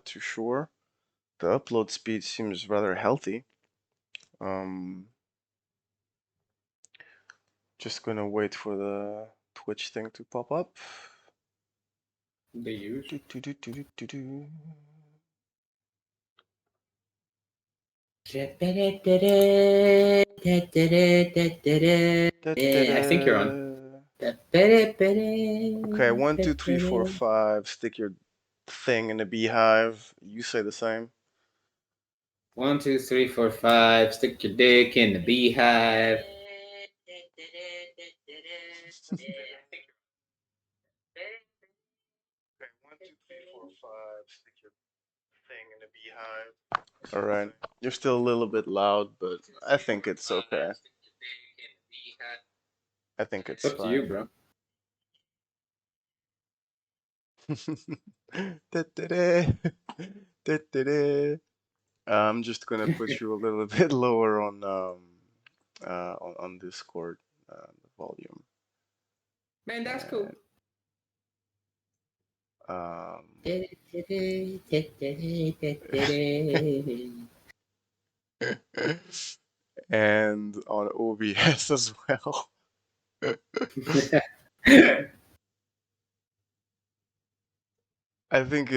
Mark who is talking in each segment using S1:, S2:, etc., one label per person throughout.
S1: not too sure. The upload speed seems rather healthy. Just gonna wait for the Twitch thing to pop up.
S2: They use. I think you're on.
S1: Okay, 1, 2, 3, 4, 5. Stick your thing in the beehive. You say the same.
S2: 1, 2, 3, 4, 5. Stick your dick in the beehive.
S1: Okay, 1, 2, 3, 4, 5. Stick your thing in the beehive. All right. You're still a little bit loud, but I think it's okay. I think it's
S2: Up to you, bro.
S1: I'm just gonna put you a little bit lower on Discord, the volume.
S2: Man, that's cool.
S1: And on OBS as well. I think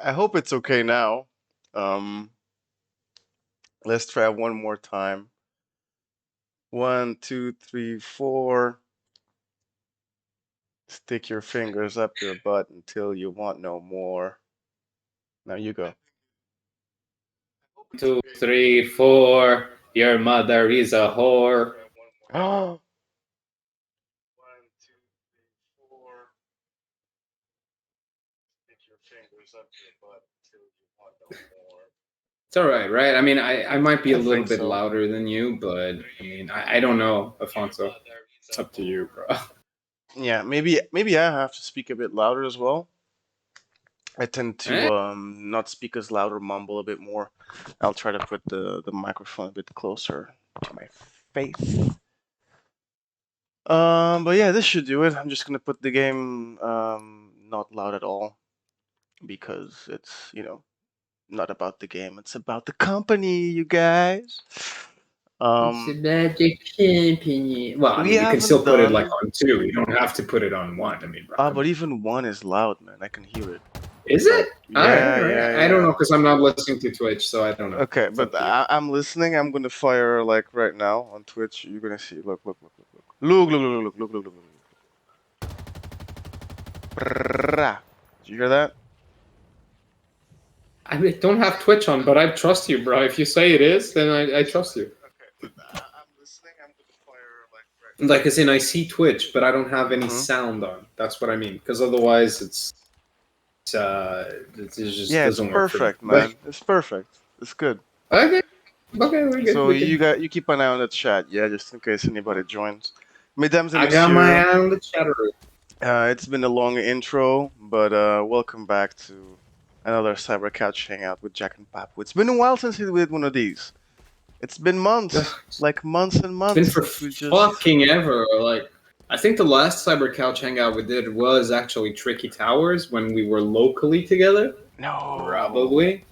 S1: I hope it's okay now. Let's try one more time. 1, 2, 3, 4. Stick your fingers up your butt until you want no more. Now you go.
S2: 1, 2, 3, 4. Your mother is a whore.
S1: Oh. 1, 2, 3, 4. Stick your fingers up your butt until you want no more.
S2: It's all right, right? I mean, I might be a little bit
S1: so.
S2: louder than you, but I mean, I don't know, Alfonso. It's up to you, bro.
S1: Yeah, maybe I have to speak a bit louder as well. I tend to not speak as loud or mumble a bit more. I'll try to put the microphone a bit closer to my face. But yeah, this should do it. I'm just gonna put the game not loud at all because it's, not about the game. It's about the company, you guys.
S2: It's about the company. Well, I mean, you can still put it like on 2. You don't have to put it on 1. I mean, bro.
S1: But even 1 is loud, man. I can hear it.
S2: Is it?
S1: Yeah.
S2: I don't know because I'm not listening to Twitch, so I don't know.
S1: Okay, but I'm listening. I'm gonna fire like right now on Twitch. You're gonna see. Look. Look. Did you hear that?
S2: I don't have Twitch on, but I trust you, bro. If you say it is, then I trust you.
S1: Okay, but I'm listening. I'm gonna fire like right
S2: now. Like as in, I see Twitch, but I don't have any sound on. That's what I mean. Because otherwise, it just doesn't work.
S1: Perfect, man. It's perfect. It's good.
S2: Okay, we're good.
S1: So you keep an eye on the chat, yeah, just in case anybody joins. Mesdames et
S2: messieurs, I got my eye on the chatter.
S1: It's been a long intro, but welcome back to another Cyber Couch Hangout with Jack and Papu. It's been a while since we did one of these. It's been months, like months and months.
S2: It's been for fucking ever. Like, I think the last Cyber Couch Hangout we did was actually Tricky Towers when we were locally together.
S1: No.
S2: Probably.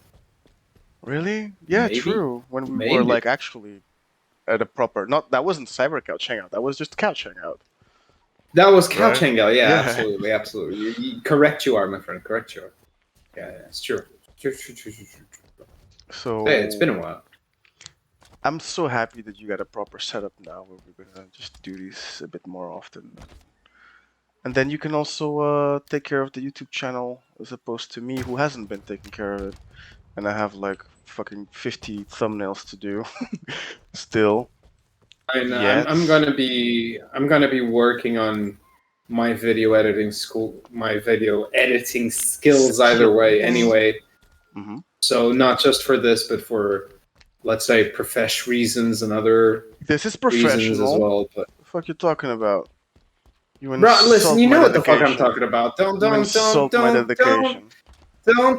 S1: Really? Yeah, maybe. True. When we were like actually at a proper, that wasn't Cyber Couch Hangout. That was just Couch Hangout.
S2: That was Couch Hangout. Yeah, absolutely. You correct you are, my friend. Correct you are. Yeah, it's true. True.
S1: So
S2: hey, it's been a while.
S1: I'm so happy that you got a proper setup now where we're gonna just do these a bit more often. And then you can also take care of the YouTube channel as opposed to me who hasn't been taking care of it. And I have like fucking 50 thumbnails to do still.
S2: I'm gonna be working on my video editing skills either way anyway.
S1: Mm-hmm.
S2: So not just for this, but for, let's say, professional reasons and other reasons as well. But
S1: what the fuck you talking about?
S2: Bro, listen, you know what the fuck I'm talking about. Don't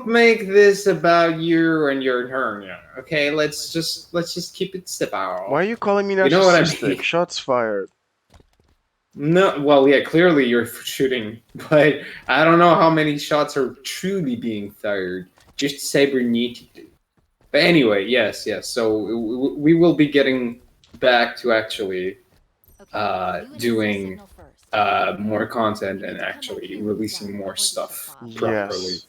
S2: make this about you and your turn. Okay, let's just keep it civil.
S1: Why are you calling me narcissistic?
S2: You know what I mean?
S1: Shots fired.
S2: No, well, yeah, clearly you're shooting, but I don't know how many shots are truly being fired, just cybernetically. But anyway, yes, yes. So we will be getting back to actually doing more content and actually releasing more stuff properly
S1: Yes.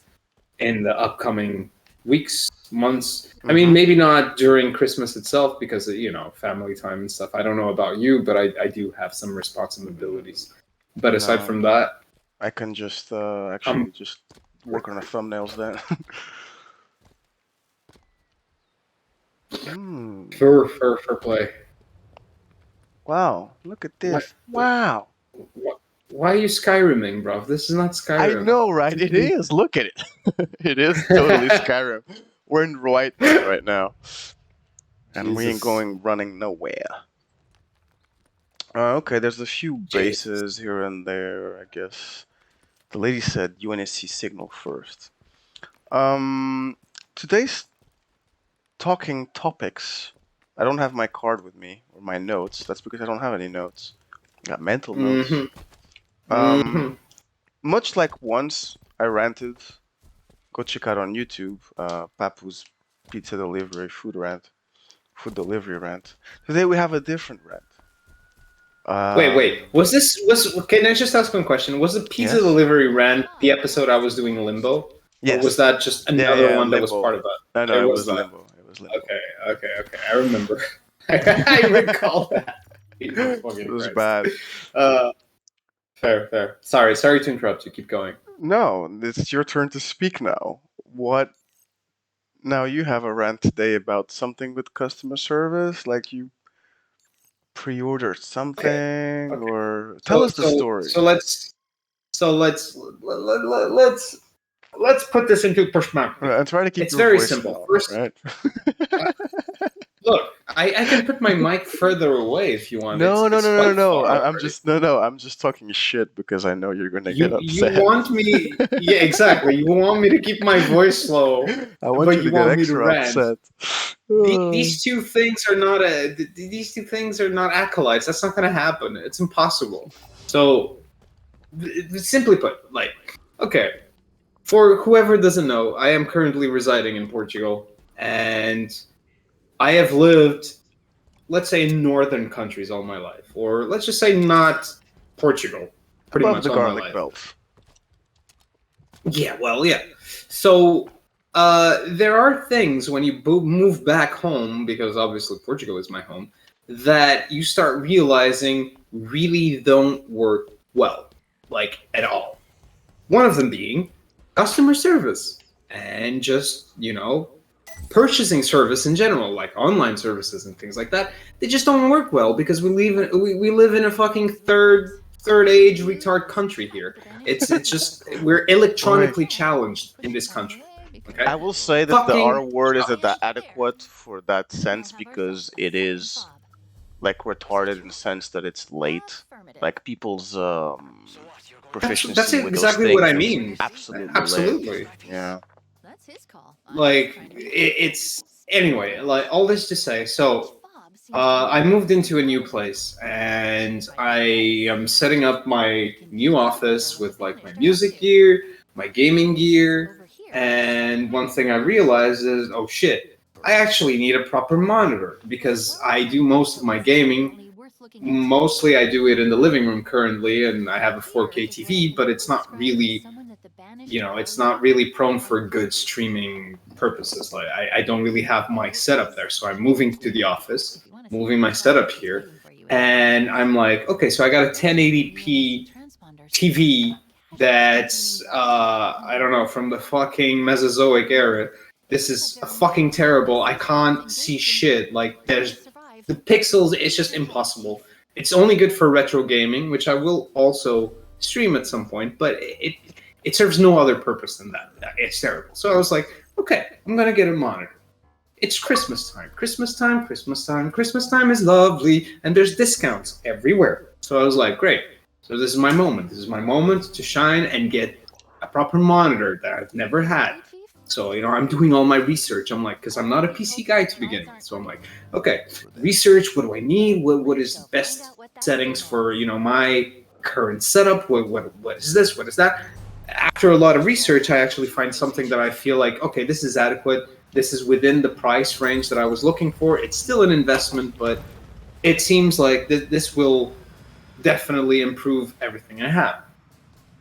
S2: in the upcoming weeks, months. I mean,
S1: Mm-hmm.
S2: maybe not during Christmas itself because family time and stuff. I don't know about you, but I do have some responsibilities. But aside
S1: No,
S2: from that,
S1: I can just
S2: I'm
S1: actually just work on the thumbnails then. Hmm.
S2: for play.
S1: Wow, look at
S2: What,
S1: this. Wow.
S2: what, why are you Skyriming, bro? This is not
S1: I
S2: Skyrim.
S1: know, right? It is. Look at it. It is totally Skyrim. We're in Whitemud right now, and we ain't
S2: Jesus,
S1: going running nowhere. Okay, there's a few
S2: Jesus.
S1: bases here and there, I guess. The lady said UNSC signal first. Um, today's talking topics. I don't have my card with me or my notes. That's because I don't have any notes. I got mental notes.
S2: Mm-hmm. Mm-hmm.
S1: Um, much like once I ranted, go check out on YouTube, Papu's pizza delivery food delivery rant. Today we have a different rant.
S2: Wait.
S1: Um,
S2: Was Can I just ask one question? Was the pizza
S1: yes,
S2: delivery rant the episode I was doing Limbo, or was
S1: yes,
S2: that just
S1: yeah,
S2: another
S1: yeah,
S2: one that was
S1: limbo.
S2: part of that?
S1: No,
S2: It
S1: it
S2: was
S1: was
S2: that.
S1: limbo. It was limbo.
S2: Okay. I remember. I recall that. Jesus
S1: It
S2: fucking
S1: was
S2: Christ.
S1: bad.
S2: Uh, fair. Sorry to interrupt you. Keep going.
S1: No, it's your turn to speak now. What? Now you have a rant today about something with customer service, like you pre-ordered
S2: Okay.
S1: something,
S2: Okay.
S1: or tell
S2: So
S1: us the
S2: so
S1: story.
S2: so let's so let's let's put this into perspective.
S1: And try to keep
S2: It's
S1: your
S2: very
S1: voice
S2: simple.
S1: down,
S2: First,
S1: right?
S2: look, I can put my mic further away if you want. It's quite
S1: No.
S2: far
S1: I'm
S2: already.
S1: just no. I'm just talking shit because I know you're gonna get
S2: You
S1: upset.
S2: want me? Yeah, exactly. You want me to keep my voice low,
S1: I want
S2: but
S1: you
S2: you
S1: to get
S2: want me to
S1: extra
S2: rant.
S1: upset. Uh,
S2: These two things are not these two things are not acolytes. That's not going to happen. It's impossible. So, simply put, like, okay, for whoever doesn't know, I am currently residing in Portugal, and I have lived, let's say, in northern countries all my life, or let's just say not Portugal, pretty
S1: above
S2: much
S1: the
S2: all my
S1: garlic
S2: life.
S1: belt.
S2: Yeah, well, yeah. So there are things when you move back home, because obviously Portugal is my home, that you start realizing really don't work well, like at all. One of them being customer service and just, purchasing service in general, like online services and things like that. They just don't work well because we live in a fucking third age retard country here. It's just we're
S1: Wait,
S2: electronically challenged in this country. Okay,
S1: I will say that the
S2: fucking
S1: R word is adequate for that sense because it is like retarded in the sense that it's late. Like people's
S2: that's
S1: proficiency with those
S2: exactly what I
S1: things is
S2: mean.
S1: absolutely late.
S2: Absolutely.
S1: Yeah.
S2: Like it's anyway. Like all this to say, so I moved into a new place and I am setting up my new office with like my music gear, my gaming gear, and one thing I realized is, oh shit, I actually need a proper monitor because I do most of my gaming. Mostly I do it in the living room currently, and I have a 4K TV, but it's not really, it's not really prone for good streaming purposes. Like I don't really have my setup there, so I'm moving to the office, moving my setup here, and I'm like, okay, so I got a 1080p TV that's I don't know, from the fucking Mesozoic era. This is fucking terrible. I can't see shit. Like there's the pixels. It's just impossible. It's only good for retro gaming, which I will also stream at some point, but it serves no other purpose than that. It's terrible. So I was like, okay, I'm gonna get a monitor. It's Christmas time. Christmas time is lovely, and there's discounts everywhere. So I was like, great. So this is my moment. This is my moment to shine and get a proper monitor that I've never had. So, I'm doing all my research. I'm like, because I'm not a PC guy to begin with. So I'm like, okay, research, what do I need? What is the best settings for, my current setup? What is this? What is that? After a lot of research, I actually find something that I feel like, okay, this is adequate. This is within the price range that I was looking for. It's still an investment, but it seems like this will definitely improve everything I have.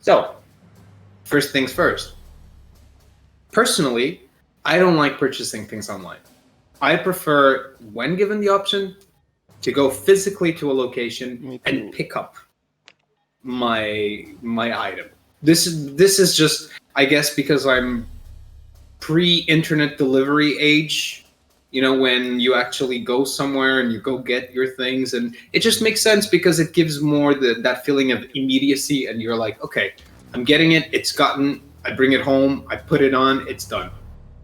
S2: So, first things first. Personally, I don't like purchasing things online. I prefer, when given the option, to go physically to a location and pick up my item. This is just, I guess, because I'm pre-internet delivery age. When you actually go somewhere and you go get your things, and it just makes sense because it gives more that feeling of immediacy, and you're like, okay, I'm getting it, it's gotten, I bring it home, I put it on, it's done.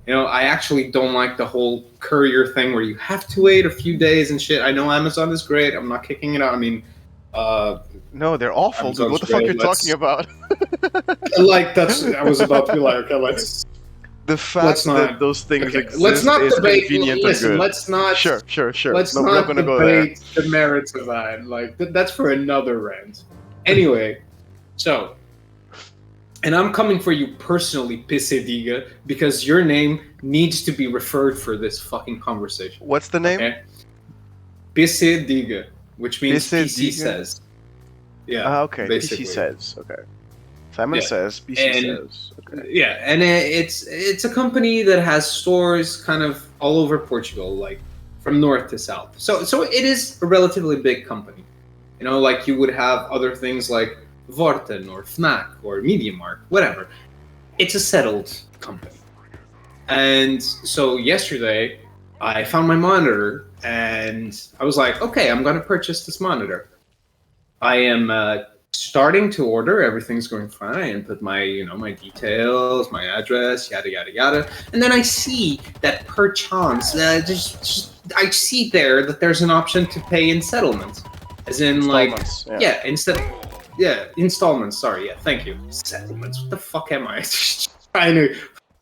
S2: I actually don't like the whole courier thing where you have to wait a few days and shit. I know Amazon is great, I'm not kicking it out. I mean,
S1: no, they're awful, dude. What the fuck are you talking about?
S2: I was about to be like, okay, let's...
S1: The fact that those things exist
S2: let's not
S1: is
S2: debate,
S1: convenient
S2: listen,
S1: and good.
S2: Let's not...
S1: Sure.
S2: Let's
S1: No, we're
S2: not
S1: not gonna go there.
S2: debate the merits of that. Like, that's for another rant. Anyway, so... And I'm coming for you personally, Pissediga, because your name needs to be referred for this fucking conversation.
S1: What's the name?
S2: Okay? Pissediga, which means
S1: Pissediga?
S2: PC says. Yeah.
S1: Okay.
S2: basically.
S1: PC says. Okay. Simon says. PC says. Okay.
S2: Yeah, and it's a company that has stores kind of all over Portugal, like from north to south. So it is a relatively big company. Like you would have other things like Vorten or Fnac or MediaMarkt, whatever. It's a settled company. And so yesterday, I found my monitor, and I was like, okay, I'm going to purchase this monitor. I am starting to order. Everything's going fine. I input my, my details, my address, yada, yada, yada. And then I see that per chance, I see there that there's an option to pay in settlements. As in, like, installments. Sorry, thank you. Settlements. What the fuck am I trying to?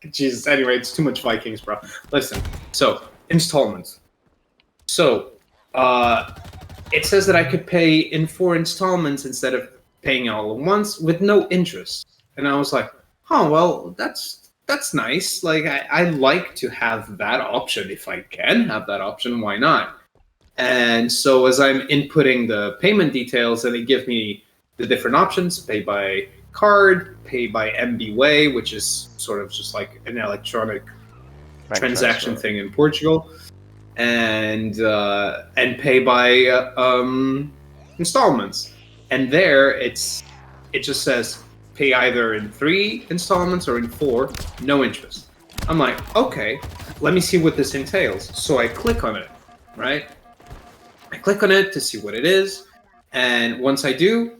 S2: Jesus. Anyway, it's too much Vikings, bro. Listen. So installments. So, it says that I could pay in 4 installments instead of paying all at once with no interest. And I was like, oh well, that's nice. Like I like to have that option. If I can have that option, why not? And so as I'm inputting the payment details, and they give me the different options: pay by card, pay by MBWay, which is sort of just like an electronic transaction thing in Portugal, and pay by installments. And there it just says pay either in 3 installments or in 4, no interest. I'm like, okay, let me see what this entails. So I click on it, right? I click on it to see what it is, and once I do,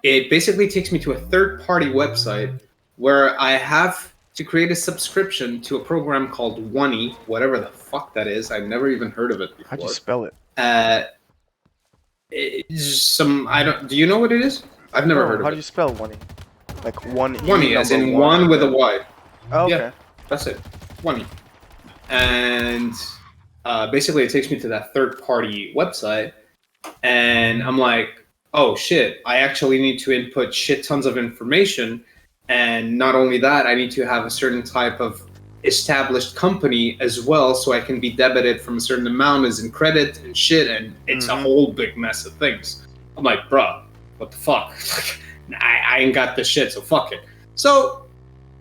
S2: it basically takes me to a third-party website where I have to create a subscription to a program called Oney, whatever the fuck that is. I've never even heard of it before.
S1: How'd you spell it?
S2: Do you know what it is? I've never heard of it.
S1: How do you spell Oney? Like one E?
S2: Oney, as in one with a Y.
S1: Oh, okay.
S2: Yeah, that's it. Oney. And basically it takes me to that third-party website, and I'm like, oh shit, I actually need to input shit tons of information, and not only that, I need to have a certain type of established company as well, so I can be debited from a certain amount as in credit and shit, and it's a whole big mess of things. I'm like, bruh, what the fuck? I ain't got this shit, so fuck it. So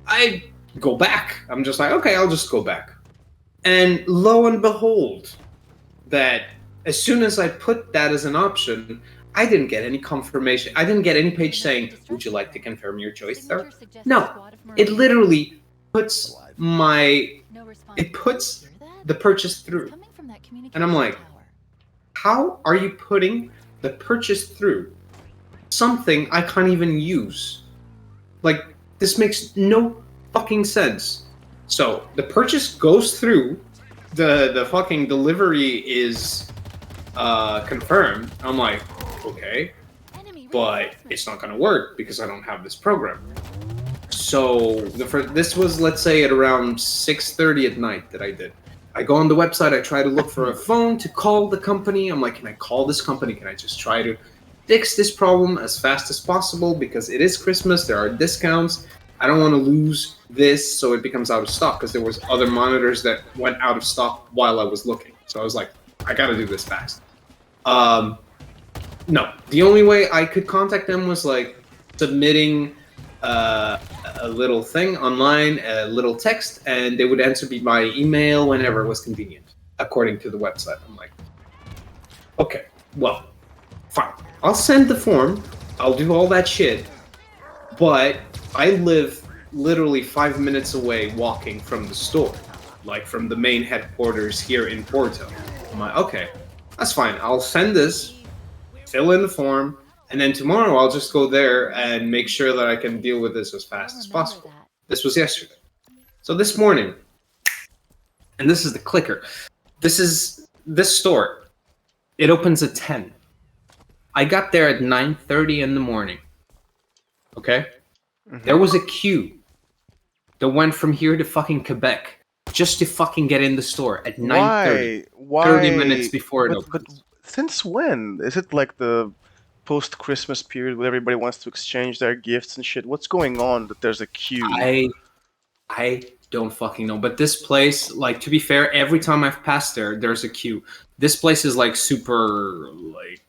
S2: I go back. I'm just like, okay, I'll just go back. And lo and behold, that as soon as I put that as an option, I didn't get any confirmation. I didn't get any page saying, would you like to confirm your choice, sir? No, it literally puts the purchase through. And I'm like, how are you putting the purchase through something I can't even use? Like, this makes no fucking sense. So the purchase goes through, the fucking delivery is confirmed. I'm like, okay, but it's not gonna work because I don't have this program. So this was, let's say, at around 6:30 at night that I did. I go on the website, I try to look for a phone to call the company. I'm like, can I call this company? Can I just try to fix this problem as fast as possible? Because it is Christmas, there are discounts. I don't want to lose this so it becomes out of stock, because there was other monitors that went out of stock while I was looking. So I was like, I gotta do this fast. No, the only way I could contact them was like submitting a little thing online, a little text, and they would answer me by email whenever it was convenient, according to the website. I'm like, okay, well, fine. I'll send the form. I'll do all that shit. But I live literally 5 minutes away walking from the store, like from the main headquarters here in Porto. I'm like, okay, that's fine. I'll send this, fill in the form, and then tomorrow I'll just go there and make sure that I can deal with this as fast as possible. This was yesterday. So this morning, and this is the clicker, this store, it opens at 10. I got there at 9:30 in the morning. Okay? Mm-hmm. There was a queue that went from here to fucking Quebec just to fucking get in the store at 9:30.
S1: Why?
S2: 30 minutes before it opens.
S1: But since when? Is it like the post-Christmas period where everybody wants to exchange their gifts and shit? What's going on that there's a queue?
S2: I don't fucking know. But this place, like, to be fair, every time I've passed there, there's a queue. This place is like super, like,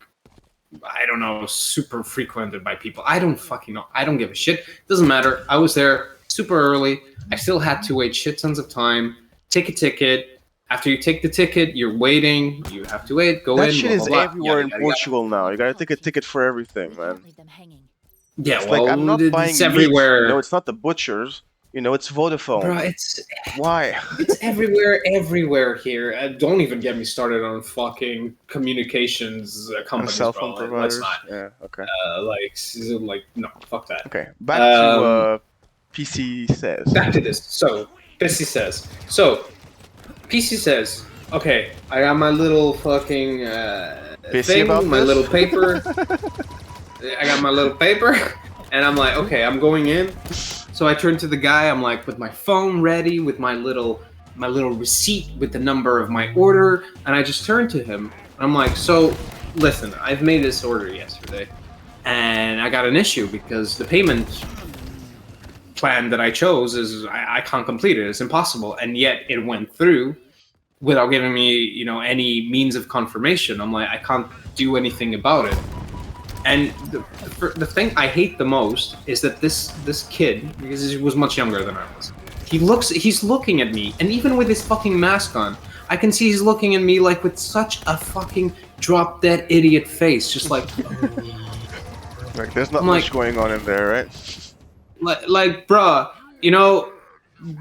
S2: I don't know, super frequented by people. I don't fucking know. I don't give a shit. Doesn't matter. I was there super early. I still had to wait shit tons of time. Take a ticket. After you take the ticket, you're waiting. You have to wait. Go in.
S1: That shit
S2: blah,
S1: is
S2: blah, blah.
S1: everywhere in Portugal now. You gotta take a ticket for everything, man.
S2: Yeah,
S1: it's
S2: well,
S1: like, I'm not buying
S2: it's everywhere.
S1: Meat. You know, it's not the butchers. You know, it's Vodafone.
S2: Bro, it's
S1: why?
S2: It's everywhere here. Don't even get me started on fucking communications companies,
S1: cell phone
S2: bro.
S1: providers.
S2: Let's not.
S1: Yeah, okay.
S2: Like, no, fuck that.
S1: Okay, back to PC says.
S2: Back to this. So, PC says. Okay, I got my little fucking thing, my little paper. I got my little paper, and I'm like, okay, I'm going in. So I turn to the guy. I'm like, with my phone ready, with my little receipt with the number of my order, and I just turn to him. And I'm like, so, listen, I've made this order yesterday, and I got an issue because the payment plan that I chose is I can't complete it. It's impossible, and yet it went through without giving me, you know, any means of confirmation. I'm like, I can't do anything about it. And the thing I hate the most is that this kid, because he was much younger than I was, he's looking at me, and even with his fucking mask on, I can see he's looking at me like with such a fucking drop dead idiot face, just like.
S1: Like, there's not much going on in there, right?
S2: Like, bruh, you know,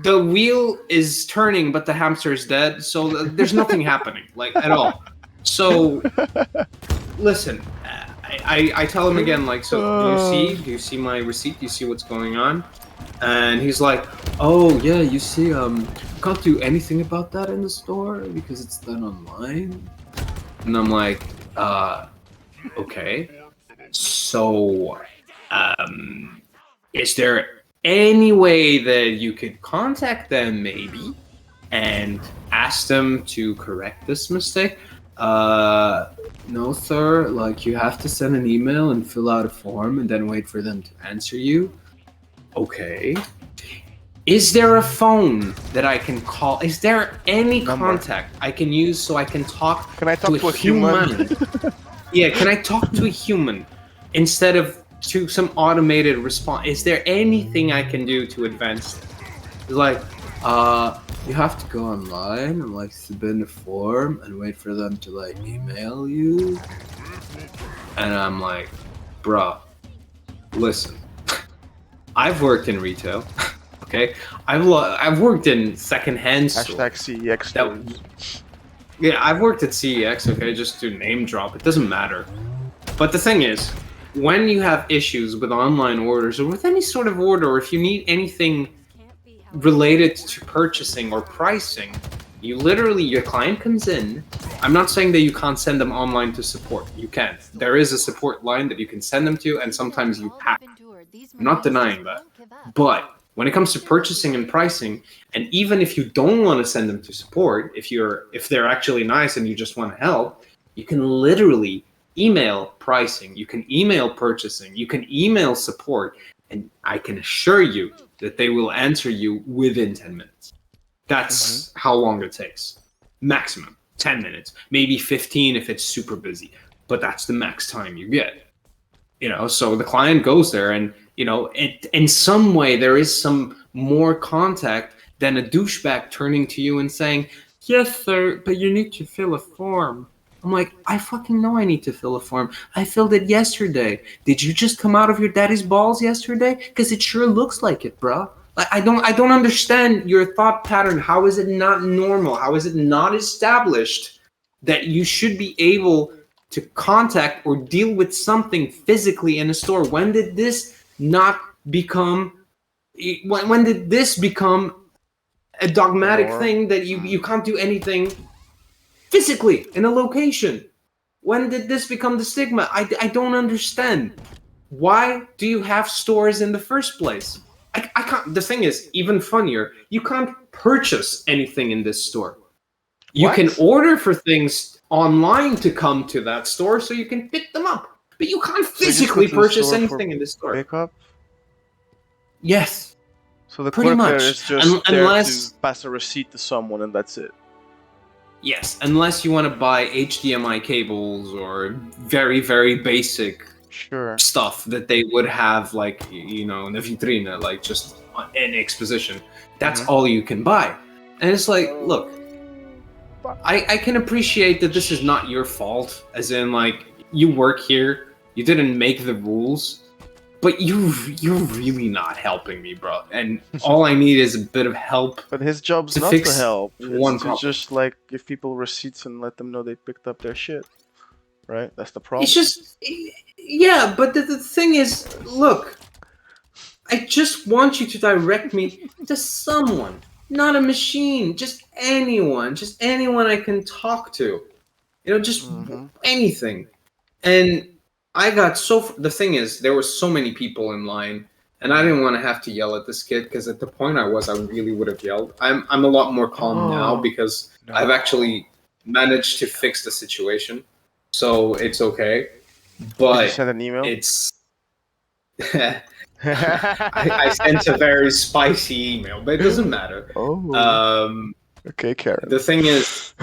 S2: the wheel is turning, but the hamster is dead, so there's nothing happening, like, at all. So, listen, I tell him again, like, so, do you see my receipt? Do you see what's going on? And he's like, oh, yeah, you see, can't do anything about that in the store because it's done online. And I'm like, okay. So, is there any way that you could contact them, maybe, and ask them to correct this mistake? No, sir. Like, you have to send an email and fill out a form and then wait for them to answer you. Okay. Is there a phone that I can call? Is there any contact I can use so I can talk
S1: to a human?
S2: Yeah, can I talk to a human instead of to some automated response? Is there anything I can do to advance? It's like, you have to go online and like submit a form and wait for them to like email you. And I'm like, bruh, listen, I've worked in retail, okay? I've worked in secondhand stores.
S1: #CEX.
S2: Yeah, I've worked at CEX, okay, just to name drop. It doesn't matter. But the thing is, when you have issues with online orders or with any sort of order, or if you need anything related to purchasing or pricing, you literally, your client comes in. I'm not saying that you can't send them online to support. You can. There is a support line that you can send them to, and sometimes you have. I'm not denying that. But when it comes to purchasing and pricing, and even if you don't want to send them to support, if they're actually nice and you just want to help, you can literally email pricing, you can email purchasing, you can email support, and I can assure you that they will answer you within 10 minutes. That's how long it takes. Maximum 10 minutes, maybe 15 if it's super busy, but that's the max time you get. So the client goes there and, in some way there is some more contact than a douchebag turning to you and saying, yes, sir, but you need to fill a form. I'm like, I fucking know I need to fill a form. I filled it yesterday. Did you just come out of your daddy's balls yesterday? Because it sure looks like it, bro. I don't understand your thought pattern. How is it not normal? How is it not established that you should be able to contact or deal with something physically in a store? When did this not become? When did this become a dogmatic thing that you can't do anything physically in a location? When did this become the stigma? I don't understand. Why do you have stores in the first place? I can't. The thing is, even funnier, you can't purchase anything in this store. You can order for things online to come to that store so you can pick them up. But you can't physically purchase anything in this store.
S1: Pickup?
S2: Yes.
S1: So the
S2: pretty
S1: clerk
S2: much.
S1: there is just there to pass a receipt to someone and that's it.
S2: Yes, unless you want to buy HDMI cables or very, very basic stuff that they would have, like, in the vitrine, like just in exposition. That's all you can buy. And it's like, look, I can appreciate that this is not your fault, as in, like, you work here, you didn't make the rules, but you're really not helping me, bro. And all I need is a bit of help.
S1: But his job's
S2: to
S1: not
S2: fix
S1: to help. It's to
S2: problem.
S1: just, like, give people receipts and let them know they picked up their shit. Right? That's the problem.
S2: It's just, yeah, but the thing is, look, I just want you to direct me to someone, not a machine, just anyone I can talk to, just anything. And I got the thing is, there were so many people in line, and I didn't want to have to yell at this kid, because at the point I really would have yelled. I'm a lot more calm now, because I've actually managed to fix the situation. So it's okay, but
S1: did you send an email?
S2: It's I sent a very spicy email, but it doesn't matter.
S1: Okay, Karen.
S2: The thing is,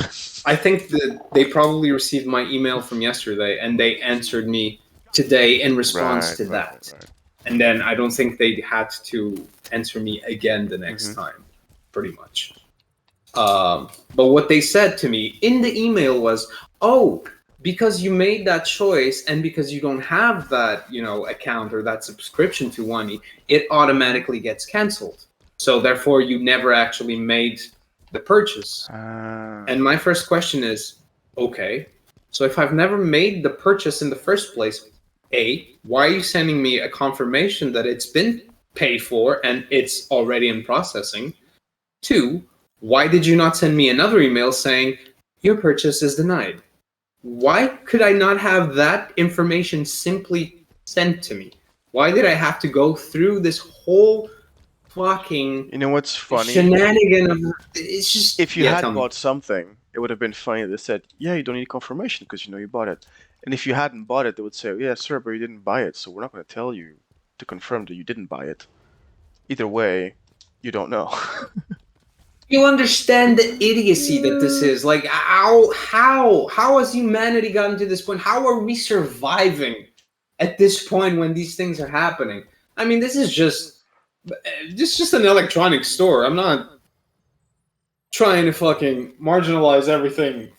S2: I think that they probably received my email from yesterday, and they answered me today in response to that. Right. And then I don't think they had to answer me again the next time, pretty much. But what they said to me in the email was, because you made that choice and because you don't have that, account or that subscription to One, it automatically gets canceled. So therefore, you never actually made the purchase. And my first question is, okay, so if I've never made the purchase in the first place, why are you sending me a confirmation that it's been paid for and it's already in processing? 2, why did you not send me another email saying your purchase is denied? Why could I not have that information simply sent to me? Why did I have to go through this whole fucking
S1: what's funny?
S2: Shenanigan it's just...
S1: If you had bought something, it would have been funny. They said, yeah, you don't need confirmation because you bought it. And if you hadn't bought it, they would say, yeah, sir, but you didn't buy it, so we're not going to tell you to confirm that you didn't buy it. Either way, you don't know.
S2: You understand the idiocy that this is. Like, how has humanity gotten to this point? How are we surviving at this point when these things are happening? I mean, this is just an electronic store. I'm not trying to fucking marginalize everything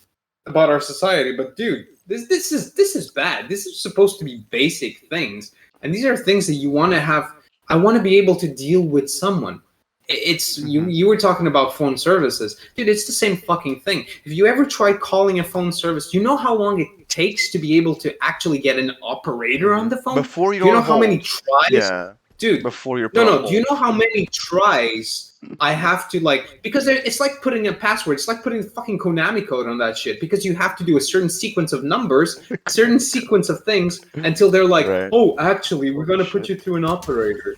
S2: about our society, but dude, this is bad. This is supposed to be basic things, and these are things that you want to have. I want to be able to deal with someone. It's you were talking about phone services. Dude, it's the same fucking thing. If you ever tried calling a phone service, you know how long it takes to be able to actually get an operator on the phone?
S1: Before
S2: you know how many tries?
S1: Yeah.
S2: Dude,
S1: before you're
S2: do you know how many tries I have to, like, because it's like putting a password, it's like putting the fucking Konami code on that shit, because you have to do a certain sequence of numbers, certain sequence of things, until they're like, oh, actually, we're going to put you through an operator.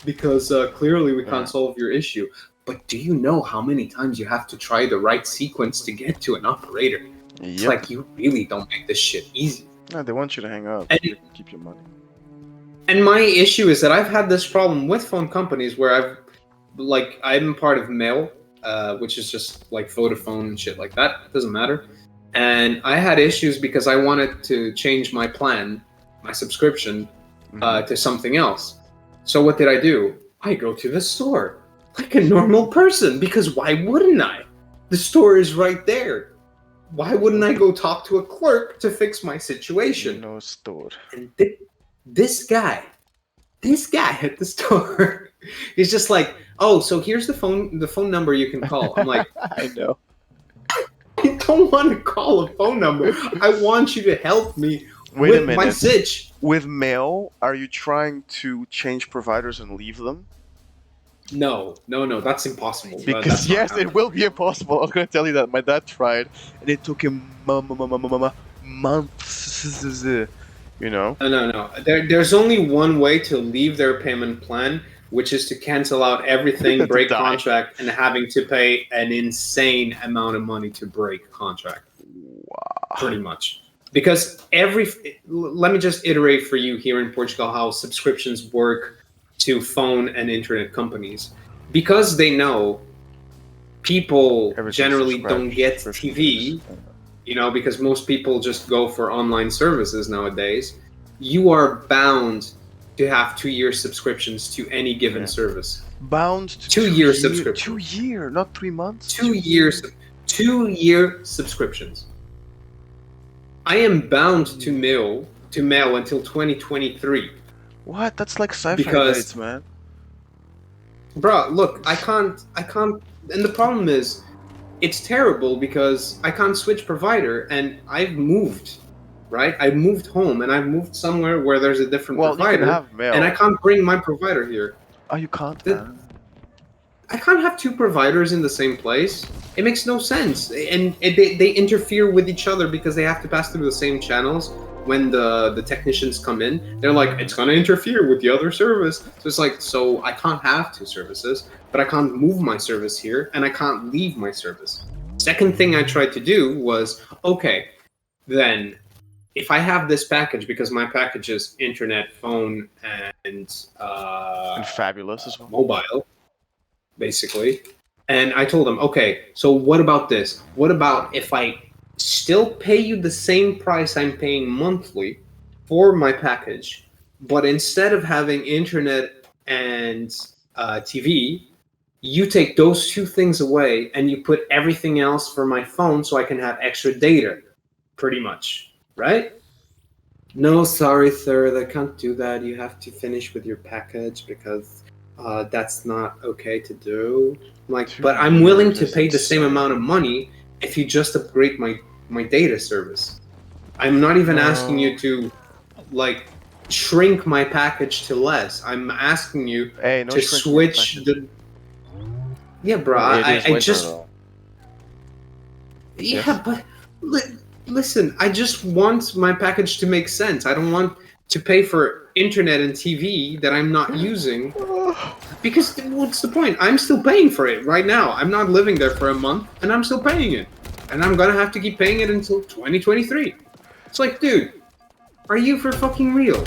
S2: because clearly we can't solve your issue. But do you know how many times you have to try the right sequence to get to an operator? It's like, you really don't make this shit easy.
S1: No, they want you to hang up so they can keep your money.
S2: And my issue is that I've had this problem with phone companies where I'm part of Mail, which is just like Vodafone and shit like that. It doesn't matter. And I had issues because I wanted to change my plan, my subscription, to something else. So what did I do? I go to the store like a normal person, because why wouldn't I? The store is right there. Why wouldn't I go talk to a clerk to fix my situation?
S1: No store.
S2: And this guy at the store is just like, oh, so here's the phone number you can call. I'm like,
S1: I know.
S2: I don't want to call a phone number. I want you to help me with my sitch.
S1: With Mail, are you trying to change providers and leave them?
S2: No, that's impossible.
S1: Because yes, it will be impossible. I was going to tell you that my dad tried, and it took him months. You know?
S2: No. There's only one way to leave their payment plan, which is to cancel out everything, break contract, and having to pay an insane amount of money to break contract.
S1: Wow.
S2: Pretty much. Because let me just iterate for you here in Portugal how subscriptions work to phone and internet companies. Because they know people generally don't get TV, because most people just go for online services nowadays, you are bound to have 2-year subscriptions to any given service.
S1: Bound to
S2: 2-year subscription.
S1: 2 year, not 3 months.
S2: 2 years. 2-year subscriptions. I am bound to mail until 2023.
S1: What? That's like sci-fi dates, man.
S2: Bro, look, I can't, and the problem is, it's terrible because I can't switch provider, and I've moved, right? I moved home, and I've moved somewhere where there's a different provider,
S1: you can have Mail.
S2: And I can't bring my provider here.
S1: Oh, you can't?
S2: I can't have 2 providers in the same place. It makes no sense, and they interfere with each other because they have to pass through the same channels. When the technicians come in, they're like, it's going to interfere with the other service. So it's like, so I can't have 2 services, but I can't move my service here, and I can't leave my service. Second thing I tried to do was, okay, then if I have this package, because my package is internet, phone, and
S1: fabulous as well.
S2: Mobile, basically. And I told them, okay, so what about this? What about if I still pay you the same price I'm paying monthly for my package, but instead of having internet and TV, you take those 2 things away and you put everything else for my phone so I can have extra data, pretty much, right? No, sorry, sir, I can't do that. You have to finish with your package because that's not okay to do. I'm like, but I'm willing to pay the same amount of money if you just upgrade my data service. I'm not even asking you to shrink my package to less. I'm asking you to switch the. Yeah, bro. I just. Yeah, but listen. I just want my package to make sense. I don't want to pay for internet and TV that I'm not using. Because what's the point? I'm still paying for it right now. I'm not living there for a month, and I'm still paying it. And I'm gonna have to keep paying it until 2023. It's like, dude, are you for fucking real?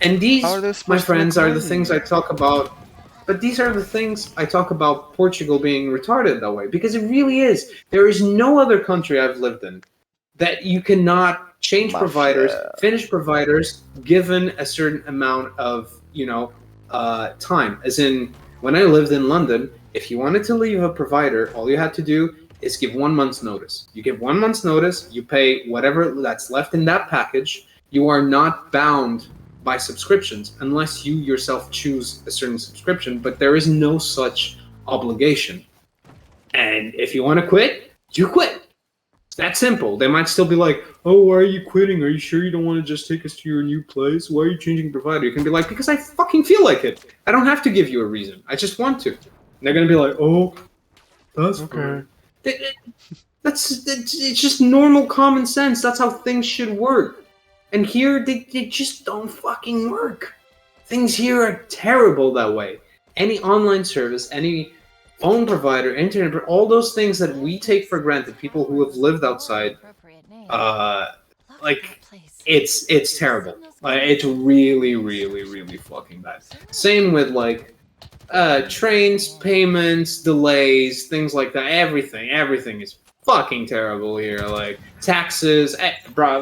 S2: And these, my friends, are the things I talk about. But these are the things I talk about Portugal being retarded that way. Because it really is. There is no other country I've lived in that you cannot change providers, finish providers, given a certain amount of, time. As in, when I lived in London, if you wanted to leave a provider, all you had to do is give 1 month's notice. You give 1 month's notice, you pay whatever that's left in that package. You are not bound by subscriptions unless you yourself choose a certain subscription, but there is no such obligation. And if you want to quit, you quit. It's that simple. They might still be like, oh, why are you quitting? Are you sure you don't want to just take us to your new place? Why are you changing provider? You can be like, because I fucking feel like it. I don't have to give you a reason. I just want to. And they're going to be like, oh, that's okay. It's just normal common sense. That's how things should work. And here, they just don't fucking work. Things here are terrible that way. Any online service, any phone provider, internet, all those things that we take for granted, people who have lived outside, like it's terrible. Like, it's really, really, really fucking bad. Same with like trains, payments, delays, things like that. Everything is fucking terrible here. Like taxes, bro.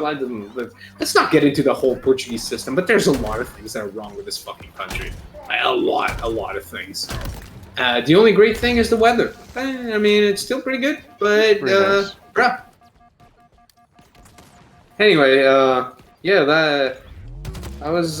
S2: Let's not get into the whole Portuguese system, but there's a lot of things that are wrong with this fucking country. Like, a lot of things. The only great thing is the weather. I mean, it's still pretty good, but
S1: Nice.
S2: bruh. Anyway, yeah, that was.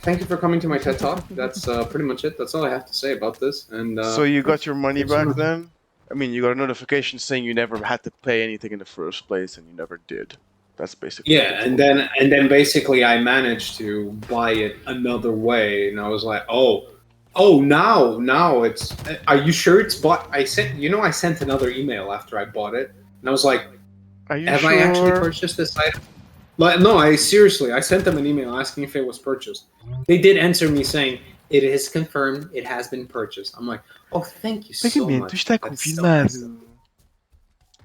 S2: Thank you for coming to my TED Talk. That's pretty much it. That's all I have to say about this. And
S1: So you got your money
S2: thanks so
S1: back
S2: much.
S1: then? I mean, you got a notification saying you never had to pay anything in the first place, and you never did. That's basically what
S2: Yeah,
S1: they
S2: and
S1: told me.
S2: then basically I managed to buy it another way, and I was like, oh, now it's. Are you sure it's bought? I sent another email after I bought it, and I was like,
S1: Are you
S2: have I actually
S1: sure?
S2: purchased this item? Like, no, I sent them an email asking if it was purchased. They did answer me saying it is confirmed, it has been purchased. I'm like, oh, thank you so
S1: Pagamento
S2: much.
S1: está
S2: That's so nice of
S1: confirmado.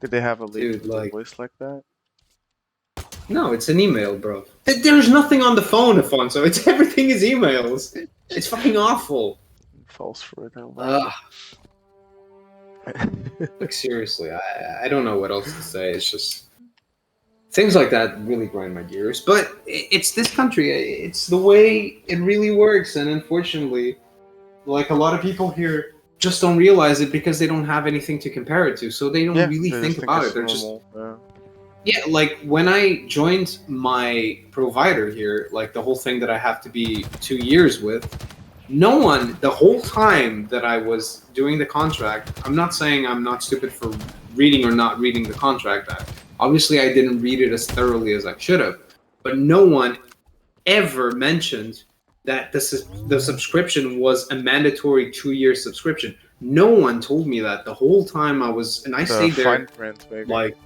S1: Did they have a lady
S2: dude.
S1: with a
S2: Like,
S1: voice like that?
S2: no, it's an email, bro. There's nothing on the phone, Afonso. It's everything is emails. It's fucking awful.
S1: False for it.
S2: Ugh. Like, seriously, I don't know what else to say. It's just things like that really grind my gears. But it's this country. It's the way it really works, and unfortunately, like, a lot of people here just don't realize it because they don't have anything to compare it to, so they don't
S1: Yeah,
S2: really
S1: they
S2: think
S1: just think
S2: about it.
S1: it's
S2: They're just
S1: normal.
S2: yeah, like when I joined my provider here, like the whole thing that I have to be 2 years with, no one, the whole time that I was doing the contract, I'm not saying I'm not stupid for reading or not reading the contract. Obviously, I didn't read it as thoroughly as I should have, but no one ever mentioned that the subscription was a mandatory 2 year subscription. No one told me that the whole time I was, and I
S1: The
S2: stayed
S1: fine
S2: there
S1: print, maybe.
S2: like,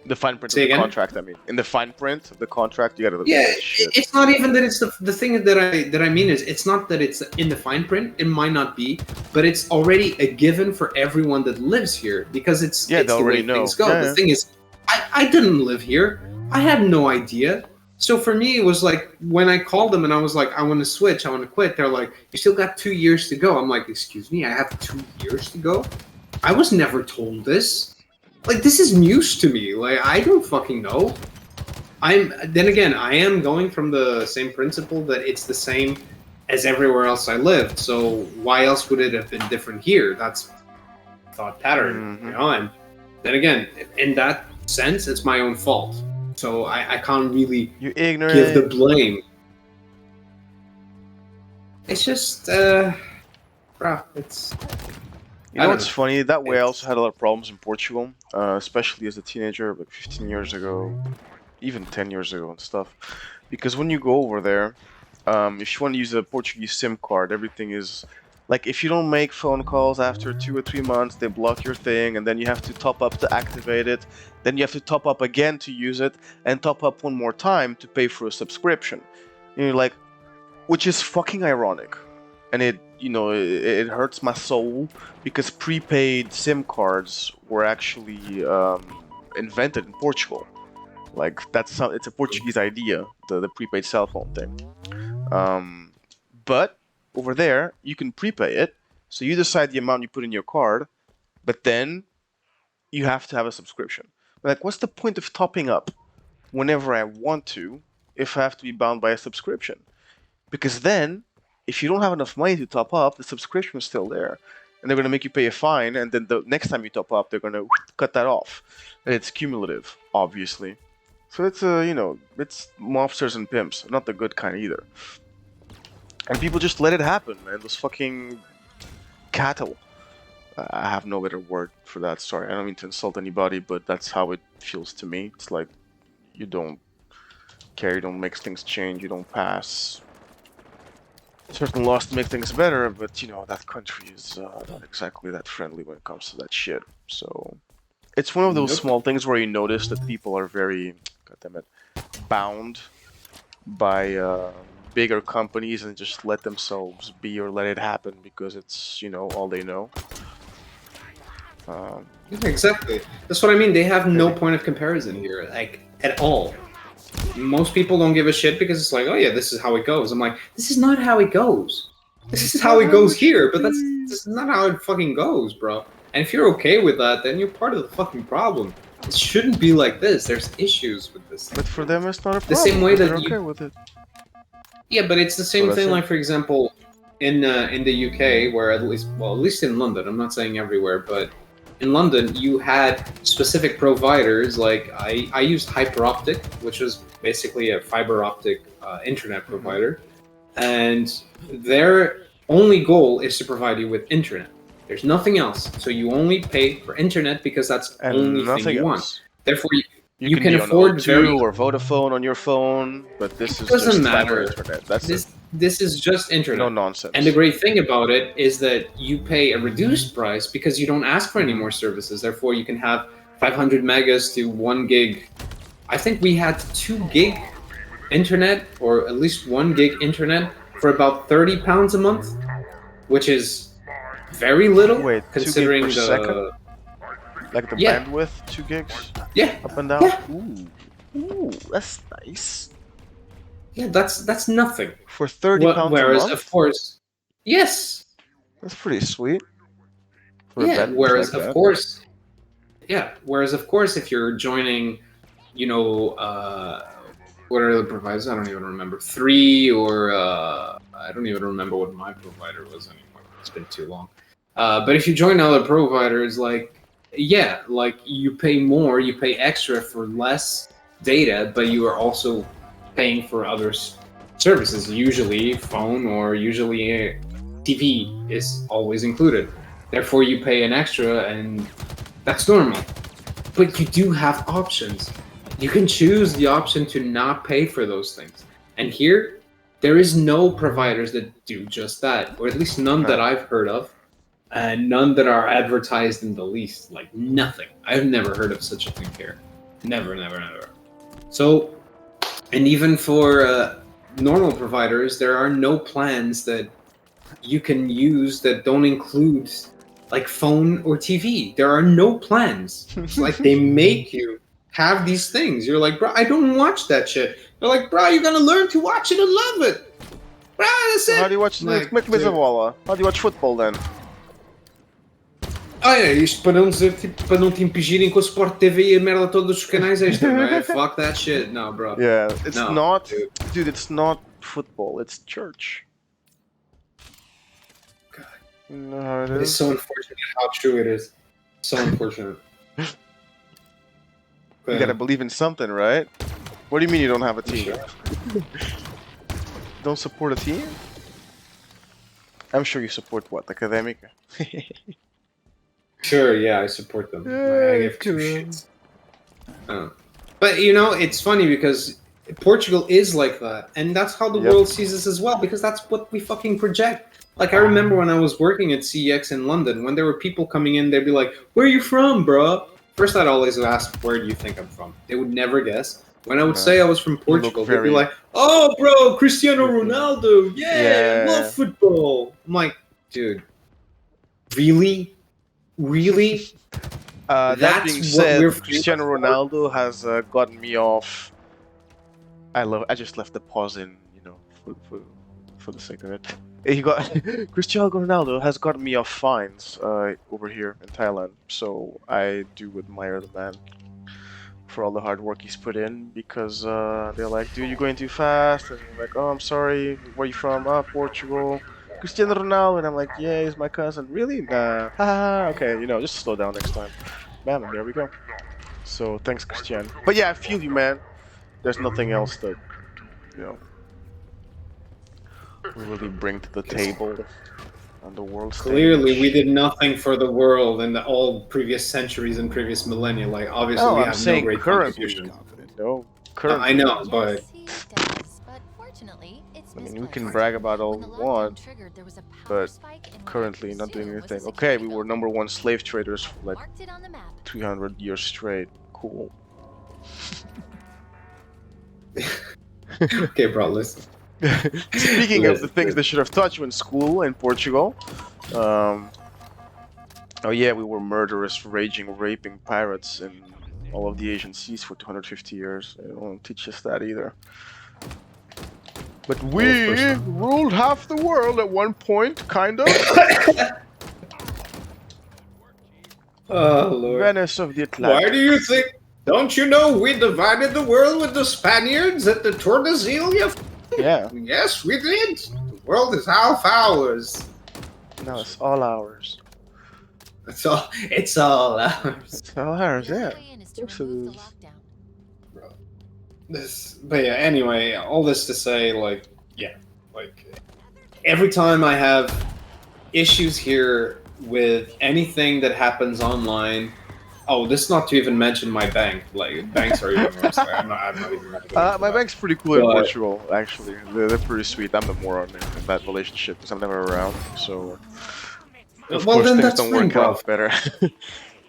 S1: The fine print of
S2: say
S1: the
S2: again?
S1: contract, I mean. In the fine print of the contract, you gotta look
S2: Yeah,
S1: at that shit.
S2: it's not even that it's the thing that I mean is it's not that it's in the fine print. It might not be, but it's already a given for everyone that lives here because it's
S1: Yeah, they
S2: the way
S1: already know.
S2: things go.
S1: Yeah,
S2: The
S1: yeah.
S2: thing is, I didn't live here. I had no idea. So for me, it was like when I called them and I was like, I want to switch, I want to quit. They're like, you still got 2 years to go. I'm like, excuse me, I have 2 years to go. I was never told this. Like, this is news to me. Like, I don't fucking know. Then again, I am going from the same principle that it's the same as everywhere else I lived. So why else would it have been different here? That's thought pattern,
S1: Mhm.
S2: you know. And then again, in that sense, it's my own fault. So I can't really
S1: You ignorant.
S2: give the blame. It's just, bro, it's.
S1: You
S2: I
S1: know
S2: don't
S1: what's
S2: know.
S1: funny? That way I
S2: It's-
S1: also had a lot of problems in Portugal, especially as a teenager, like 15 years ago, even 10 years ago and stuff. Because when you go over there, if you want to use a Portuguese SIM card, everything is like if you don't make phone calls after 2 or 3 months, they block your thing, and then you have to top up to activate it. Then you have to top up again to use it, and top up one more time to pay for a subscription. And you're like, which is fucking ironic, and it hurts my soul because prepaid SIM cards were actually invented in Portugal. Like it's a Portuguese idea, the prepaid cell phone thing. But over there, you can prepay it, so you decide the amount you put in your card, but then you have to have a subscription. Like, what's the point of topping up whenever I want to if I have to be bound by a subscription? Because then, if you don't have enough money to top up, the subscription is still there. And they're going to make you pay a fine, and then the next time you top up, they're going to cut that off. And it's cumulative, obviously. So it's, it's mobsters and pimps. Not the good kind either. And people just let it happen, man. Those fucking cattle. I have no better word for that, sorry. I don't mean to insult anybody, but that's how it feels to me. It's like, you don't care, you don't make things change, you don't pass certain laws to make things better, but that country is not exactly that friendly when it comes to that shit. So it's one of those
S2: Nope.
S1: small things where you notice that people are very, goddammit, bound by bigger companies and just let themselves be or let it happen because it's, you know, all they know.
S2: Yeah, exactly. That's what I mean. They have no point of comparison here, like, at all. Most people don't give a shit because it's like, oh yeah, this is how it goes. I'm like, this is not how it goes. This is how it goes here, but this is not how it fucking goes, bro. And if you're okay with that, then you're part of the fucking problem. It shouldn't be like this. There's issues with this thing.
S1: But for them, it's not a problem.
S2: The same way that
S1: they're okay with it.
S2: Yeah, but it's the same thing. Like, for example, in the UK, where at least in London, I'm not saying everywhere, but in London, you had specific providers. Like I used Hyperoptic, which was basically a fiber optic internet provider, and their only goal is to provide you with internet. There's nothing else. So you only pay for internet because that's the only thing you want. Therefore, you can afford
S1: O2 or Vodafone on your phone, but this is just fiber internet. That's
S2: this is just internet.
S1: No nonsense.
S2: And the great thing about it is that you pay a reduced price because you don't ask for any more services. Therefore, you can have 500 megas to 1 gig. I think we had 2 gig internet, or at least 1 gig internet, for about £30 a month, which is very little.
S1: Wait,
S2: considering
S1: 2 gig per second? Like the bandwidth, 2 gigs?
S2: Yeah.
S1: Up and down?
S2: Yeah.
S1: Ooh, that's nice.
S2: Yeah, that's nothing.
S1: For £30 a month?
S2: Whereas, of course, yes.
S1: That's pretty sweet.
S2: Yeah, whereas, of course, if you're joining, you know, what are the providers? I don't even remember. 3 or, I don't even remember what my provider was anymore. It's been too long. But if you join other providers, like, yeah, like you pay more, you pay extra for less data, but you are also paying for other services. Usually phone or usually TV is always included. Therefore, you pay an extra, and that's normal. But you do have options. You can choose the option to not pay for those things. And here, there is no providers that do just that, or at least none that I've heard of. And none that are advertised in the least. Like, nothing. I've never heard of such a thing here. Never. So, and even for normal providers, there are no plans that you can use that don't include, like, phone or TV. There are no plans. It's like they make you have these things. You're like, bro, I don't watch that shit. They're like, bro, you're gonna learn to watch it and love it. Bro, that's it.
S1: How do you watch
S2: like,
S1: How do you watch football then?
S2: Ah, é, isto para não dizer, tipo, para não te impingirem com a Sport TV e a merda todos os canais extra, não é? Fuck that shit, no, bro.
S1: Yeah, it's not, dude, it's not football, it's church.
S2: God.
S1: You know how it is?
S2: It's so unfortunate how true it is. So unfortunate.
S1: You gotta believe in something, right? What do you mean you don't have a team?
S2: Sure.
S1: Don't support a team? I'm sure you support what, Academica?
S2: Sure, yeah, I support them. I give 2 shits. But, you know, it's funny because Portugal is like that. And that's how the world sees us as well, because that's what we fucking project. Like, I remember when I was working at CEX in London, when there were people coming in, they'd be like, where are you from, bro? First, I'd always ask, where do you think I'm from? They would never guess. When I would say I was from Portugal, they'd be like, oh, bro, Cristiano Ronaldo. Yeah, I love football. I'm like, dude, really? Really?
S1: That being said, Cristiano Ronaldo has gotten me off. I just left the pause in, you know, for the sake of it. Cristiano Ronaldo has gotten me off fines over here in Thailand, so I do admire the man for all the hard work he's put in, because they're like, dude, you're going too fast, and I'm like, oh, I'm sorry, where are you from? Ah, Portugal. Cristiano Ronaldo, and I'm like, yeah, he's my cousin. Really? Nah. Haha, okay, you know, just slow down next time. Bam, and there we go. So, thanks, Cristiano. But yeah, I feel you, man. There's nothing else that, you know, we really bring to the table on the world stage.
S2: Clearly, we did nothing for the world in all previous centuries and previous millennia. Like, obviously, we have no great contribution.
S1: No, currently.
S2: I know, but...
S1: I mean, we can brag about all we want, but currently not doing anything. Okay, we were #1 slave traders for like 300 years straight. Cool.
S2: Okay, bro, listen.
S1: Speaking of the things they should have taught you in school in Portugal, oh yeah, we were murderous, raging, raping pirates in all of the Asian seas for 250 years. They don't teach us that either. But we ruled half the world at one point, kind of.
S2: Oh, Lord.
S1: Venice of the Atlantic.
S2: Why do you think? Don't you know we divided the world with the Spaniards at the Tordesillas?
S1: Yeah.
S2: Yes, we did. The world is half ours.
S1: Now it's all ours.
S2: It's all ours.
S1: It's all ours, yeah.
S2: But yeah, anyway, all this to say, like, every time I have issues here with anything that happens online. Oh, this is not to even mention my bank. Like, banks are even worse. Like, I'm not even
S1: my bank's pretty cool in Portugal, actually. They're pretty sweet. I'm the moron in that relationship because I'm never around. So, of course, things don't work out better.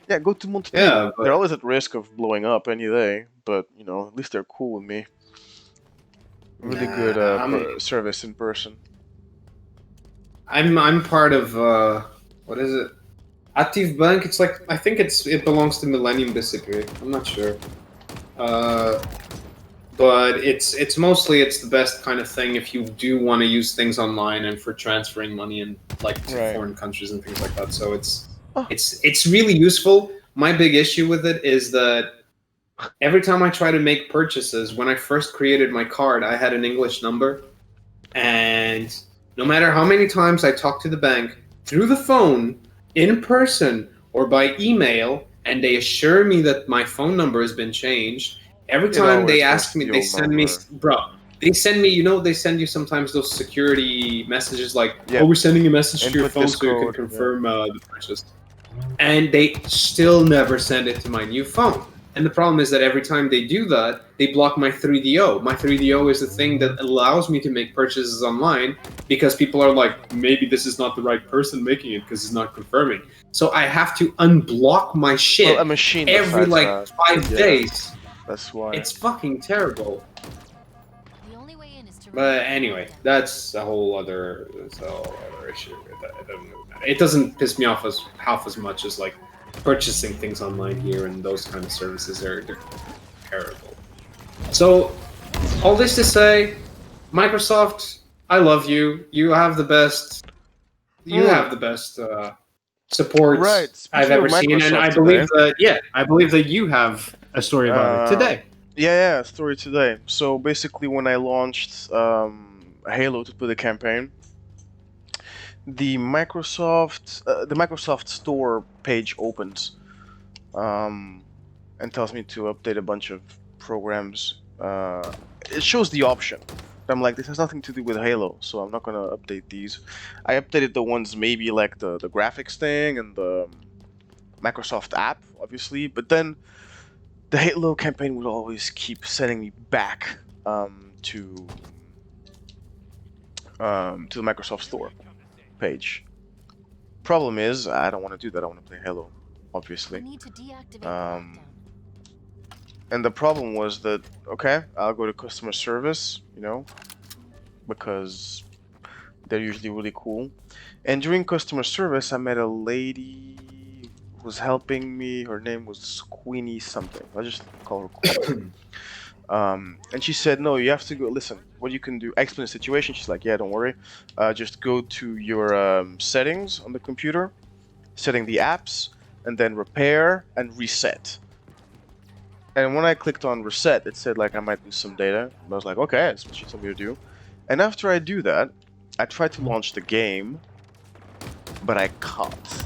S1: Yeah, go to Montenegro. Yeah, they're always at risk of blowing up any day, but, you know, at least they're cool with me. Really good service in person.
S2: I'm part of, what is it? Active Bank, it's like, I think it belongs to Millennium District. I'm not sure. But it's mostly the best kind of thing if you do want to use things online and for transferring money and like to foreign countries and things like that. So it's really useful. My big issue with it is that every time I try to make purchases, when I first created my card, I had an English number, and no matter how many times I talk to the bank through the phone, in person, or by email, and they assure me that my phone number has been changed, every time they ask me, they send me, they send me, they send you sometimes those security messages like, oh, we're sending a message to your phone so you can confirm the purchase. And they still never send it to my new phone. And the problem is that every time they do that, they block my 3DO. My 3DO is the thing that allows me to make purchases online because people are like, maybe this is not the right person making it because it's not confirming. So I have to unblock my shit every like 5 days.
S1: That's why.
S2: It's fucking terrible. But anyway, that's a whole other issue. It doesn't piss me off half as much as like purchasing things online here, and those kind of services they're terrible. So, all this to say, Microsoft, I love you. You have the best. You have the best support I've ever seen, and I believe that you have a story about it today.
S1: Yeah, story today. So basically, when I launched Halo to play the campaign, the Microsoft Store page opens and tells me to update a bunch of programs. It shows the option. I'm like, this has nothing to do with Halo, so I'm not gonna update these. I updated the ones maybe like the graphics thing and the Microsoft app, obviously, but then the Halo campaign would always keep sending me back to the Microsoft Store page. Problem is, I don't want to do that. I want to play Halo, obviously. And the problem was that, okay, I'll go to customer service, because they're usually really cool. And during customer service, I met a lady who was helping me. Her name was Queenie something. I'll just call her Queenie. And she said, no, you have to go, listen, what you can do, I explained the situation. She's like, yeah, don't worry. Just go to your settings on the computer, setting the apps, and then repair and reset. And when I clicked on reset, it said like I might lose some data. I was like, okay, that's what she told me to do. And after I do that, I tried to launch the game, but I can't.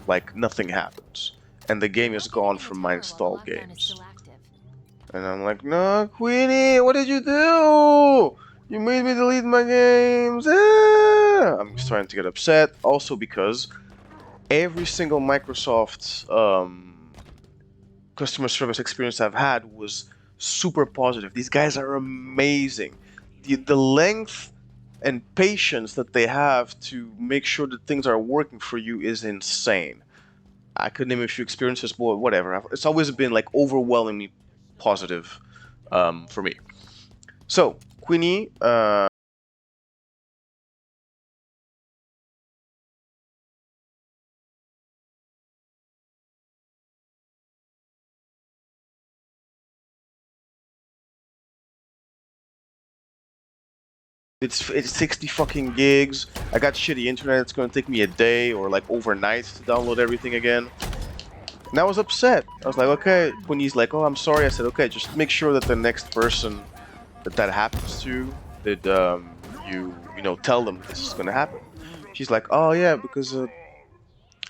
S1: Like, nothing happens. And the game is gone from my installed games. And I'm like, no, Queenie, what did you do? You made me delete my games. Ah! I'm starting to get upset. Also because every single Microsoft customer service experience I've had was super positive. These guys are amazing. The length and patience that they have to make sure that things are working for you is insane. I could name a few experiences, but whatever. It's always been like overwhelmingly positive for me. So, Queenie, It's 60 fucking gigs. I got shitty internet. It's gonna take me a day or like overnight to download everything again. And I was upset. I was like, okay. When he's like, oh, I'm sorry. I said, okay, just make sure that the next person that happens to, that you know, tell them this is gonna happen. She's like, oh yeah, because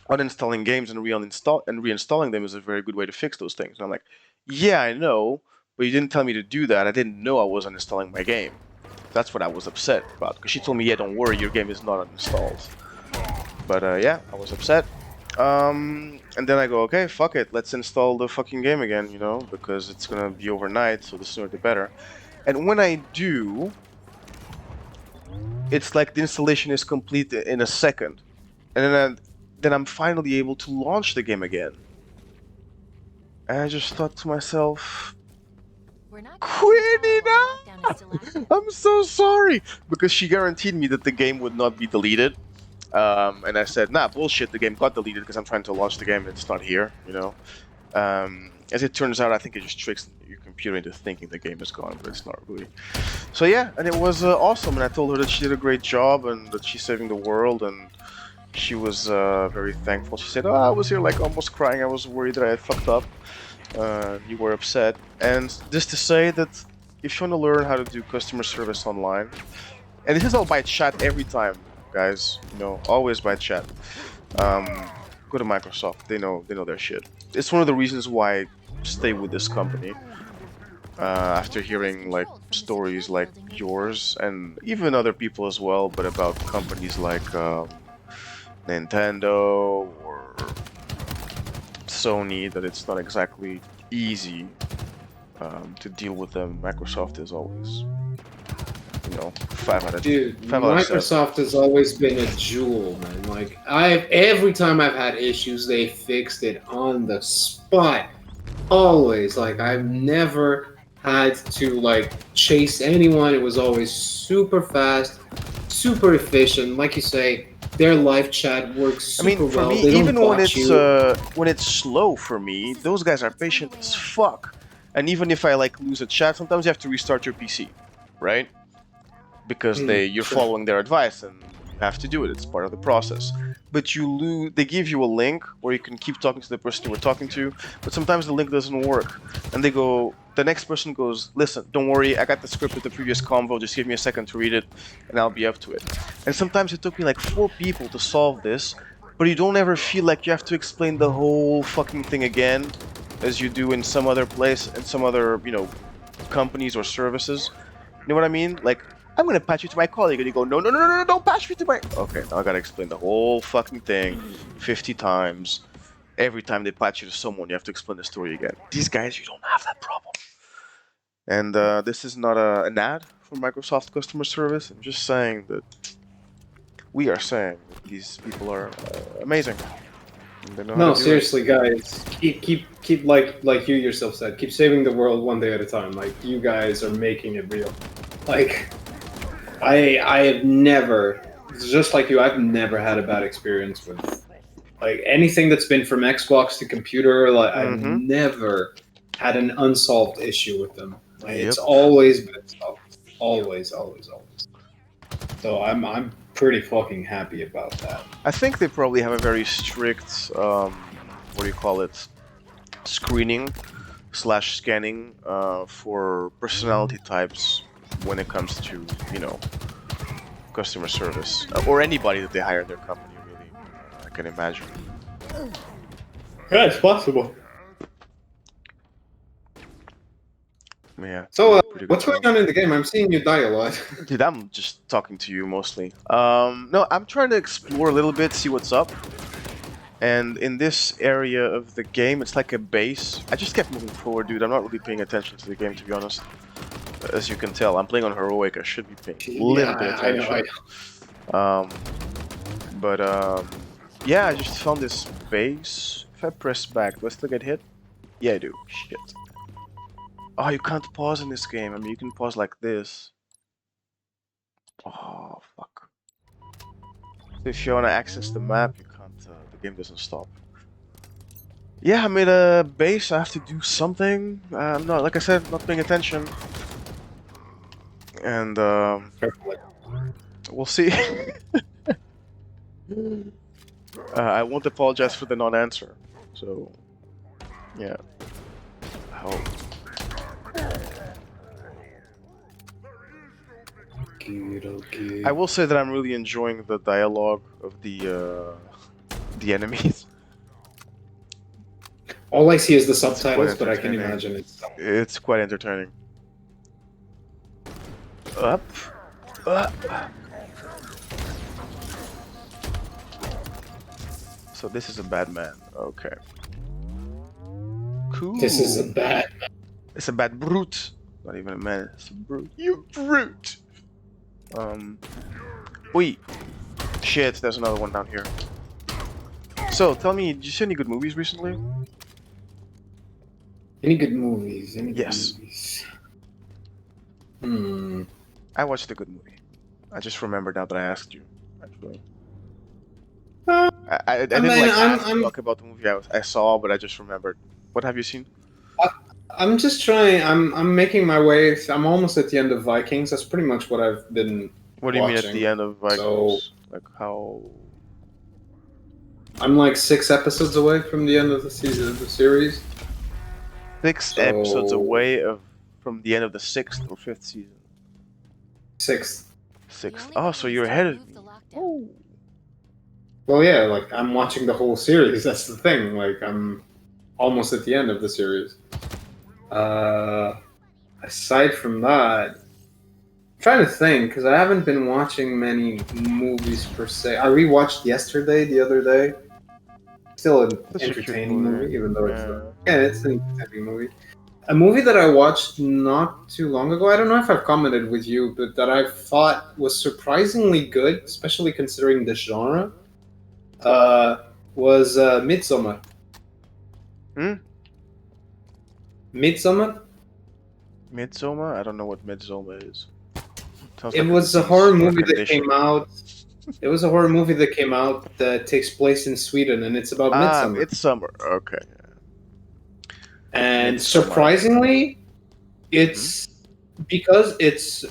S1: uninstalling games and reinstalling them is a very good way to fix those things. And I'm like, yeah, I know, but you didn't tell me to do that. I didn't know I was uninstalling my game. That's what I was upset about. Because she told me, yeah, don't worry, your game is not uninstalled. But yeah, I was upset. And then I go, okay, fuck it, let's install the fucking game again, you know, because it's gonna be overnight, so the sooner the better. And when I do, it's like the installation is complete in a second. And then I'm finally able to launch the game again. And I just thought to myself, Quinina! I'm so sorry! Because she guaranteed me that the game would not be deleted. And I said, nah, bullshit, the game got deleted because I'm trying to launch the game and it's not here, you know? As it turns out, I think it just tricks your computer into thinking the game is gone, but it's not really. So yeah, and it was awesome, and I told her that she did a great job and that she's saving the world, and she was very thankful. She said, oh, I was here like almost crying. I was worried that I had fucked up. You were upset. And just to say that if you want to learn how to do customer service online, and this is all by chat every time, guys, you know, always by chat. Go to Microsoft. They know their shit. It's one of the reasons why I stay with this company. After hearing like stories like yours and even other people as well, but about companies like Nintendo or Sony, that it's not exactly easy to deal with them. Microsoft is always, you know, 5 out of 10.
S2: Microsoft has always been a jewel, man. Like every time I've had issues, they fixed it on the spot. Always. Like I've never had to like chase anyone. It was always super fast, super efficient. Like you say, their live chat works super well.
S1: For me, even when it's slow for me, those guys are patient as fuck. And even if I like lose a chat, sometimes you have to restart your PC, right? Because you're following their advice and you have to do it. It's part of the process. But they give you a link where you can keep talking to the person you were talking to, but sometimes the link doesn't work. And the next person goes, listen, don't worry, I got the script of the previous convo, just give me a second to read it, and I'll be up to it. And sometimes it took me like 4 people to solve this, but you don't ever feel like you have to explain the whole fucking thing again, as you do in some other place, in some other, you know, companies or services. You know what I mean? Like, I'm gonna patch you to my colleague, and you go, no, no, no, no, no, don't patch me to my... Okay, now I gotta explain the whole fucking thing 50 times. Every time they patch you to someone, you have to explain the story again. These guys, you don't have that problem. And this is not an ad for Microsoft customer service. I'm just saying that we are saying that these people are amazing.
S2: No, seriously, guys, keep like you yourself said, keep saving the world one day at a time. Like you guys are making it real. Like I have never, just like you, I've never had a bad experience with like anything that's been from Xbox to computer. Like I've never had an unsolved issue with them. Like, it's always been solved, always. So I'm pretty fucking happy about that.
S1: I think they probably have a very strict, what do you call it, screening / scanning for personality types when it comes to, you know, customer service, or anybody that they hire in their company, really, I can imagine.
S2: Yeah, it's possible.
S1: Yeah.
S2: So, what's going on in the game? I'm seeing you die a lot.
S1: Dude, I'm just talking to you mostly. No, I'm trying to explore a little bit, see what's up. And in this area of the game, it's like a base. I just kept moving forward, dude. I'm not really paying attention to the game, to be honest. As you can tell, I'm playing on heroic. I should be paying a little bit of attention. Yeah, I just found this base. If I press back, do I still get hit? Yeah, I do. Shit. Oh, you can't pause in this game. I mean, you can pause like this. Oh, fuck. So if you want to access the map, you can't, the game doesn't stop. Yeah, I made a base. I have to do something. I'm not, like I said, not paying attention. And, We'll see. I won't apologize for the non-answer. So, yeah. Oh.
S2: Okay.
S1: I will say that I'm really enjoying the dialogue of the enemies.
S2: All I see is the
S1: It's quite
S2: subtitles, but I can
S1: entertaining.
S2: imagine
S1: It's quite entertaining. Up. So this is a bad man. Okay. Cool.
S2: This is a bad.
S1: It's a bad brute. Not even a man. It's a brute. You brute. Oi. Shit. There's another one down here. So tell me, did you see any good movies recently?
S2: Any good movies? Any
S1: Yes.
S2: good movies?
S1: I watched a good movie. I just remembered now that I asked you. Actually. I didn't ask to talk about the movie I saw, but I just remembered. What have you seen?
S2: I'm just trying. I'm making my way. I'm almost at the end of Vikings. That's pretty much what I've been.
S1: What do you mean at the end of Vikings?
S2: So,
S1: like how?
S2: I'm like 6 episodes away from the end of the season, the series.
S1: 6 episodes away from the end of the 6th or 5th season.
S2: 6th.
S1: 6th. Oh, so you're ahead of me. Oh.
S2: Well, yeah. Like I'm watching the whole series. That's the thing. Like I'm almost at the end of the series. Aside from that, I'm trying to think because I haven't been watching many movies per se. I rewatched Yesterday the other day. Still an entertaining movie, even though it's an entertaining movie. A movie that I watched not too long ago. I don't know if I've commented with you, but that I thought was surprisingly good, especially considering the genre. Was Midsommar. Midsommar?
S1: Midsommar? I don't know what Midsommar is.
S2: It was a horror movie that came out. It was a horror movie that came out that takes place in Sweden, and it's about Midsommar.
S1: Midsommar. Okay.
S2: And surprisingly, it's because it's.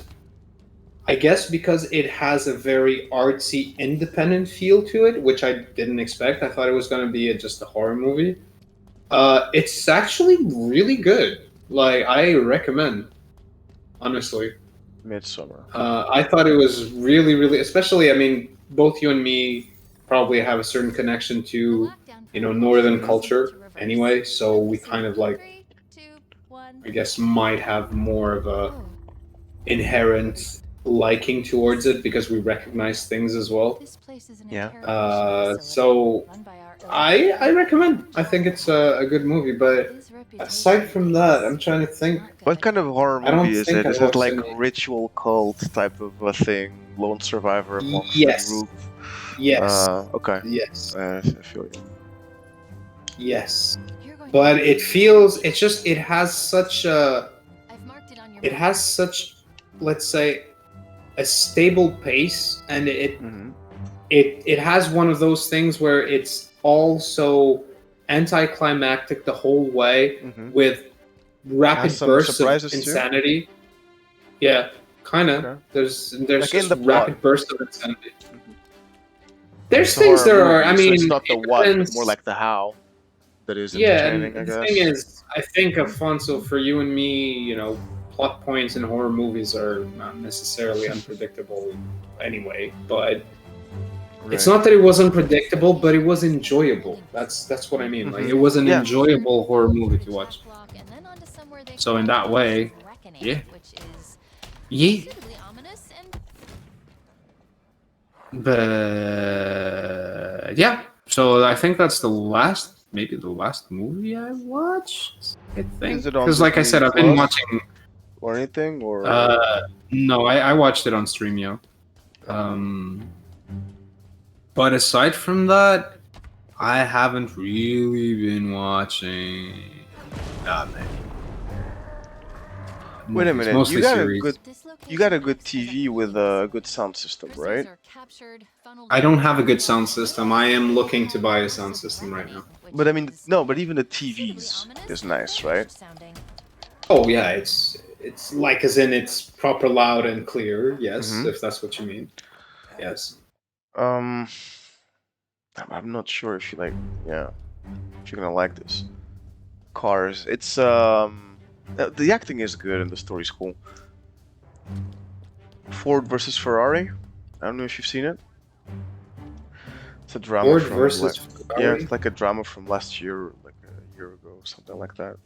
S2: I guess because it has a very artsy, independent feel to it, which I didn't expect. I thought it was going to be just a horror movie. It's actually really good. Like, I recommend, honestly.
S1: Midsommar.
S2: I thought it was really, really, especially, I mean, both you and me probably have a certain connection to, Northern culture anyway, so we kind of like, I guess, might have more of a inherent liking towards it because we recognize things as well.
S1: Yeah.
S2: So I recommend. I think it's a good movie, but aside from that, I'm trying to think.
S1: What kind of horror movie is it? Is it like ritual cult type of a thing? Lone survivor amongst the group?
S2: Yes.
S1: Okay.
S2: Yes.
S1: I feel you.
S2: Yes. But it feels. It has such a. It has such, let's say, a stable pace, and it has one of those things where it's also anticlimactic the whole way with rapid bursts of insanity. Too? Yeah, kind of. Okay. There's like just rapid bursts of insanity. There's things there are. I mean,
S1: it's not the what, but more like the how. That is entertaining.
S2: And the thing is, I think, Afonso, for you and me, plot points in horror movies are not necessarily unpredictable anyway, but it's not that it was unpredictable, but it was enjoyable. That's what I mean. Like, it was an enjoyable horror movie to watch. So in that way, yeah. But yeah, so I think that's maybe the last movie I watched. I think because, like I said, I've been watching.
S1: Or anything, or
S2: no, I watched it on Streamio. But aside from that, I haven't really been watching that many.
S1: Wait a minute, you got a good TV with a good sound system, right?
S2: I don't have a good sound system. I am looking to buy a sound system right now.
S1: But I mean, no, but even the TVs is nice, right?
S2: Oh yeah, it's like as in it's proper loud and clear, yes, if that's what you mean. Yes.
S1: I'm not sure if you like. Yeah, if you're gonna like this. Cars. It's the acting is good and the story's cool. Ford versus Ferrari. I don't know if you've seen it. It's a drama
S2: Ford
S1: from like
S2: versus
S1: yeah,
S2: Ferrari.
S1: it's like a drama from last year, like a year ago, something like that.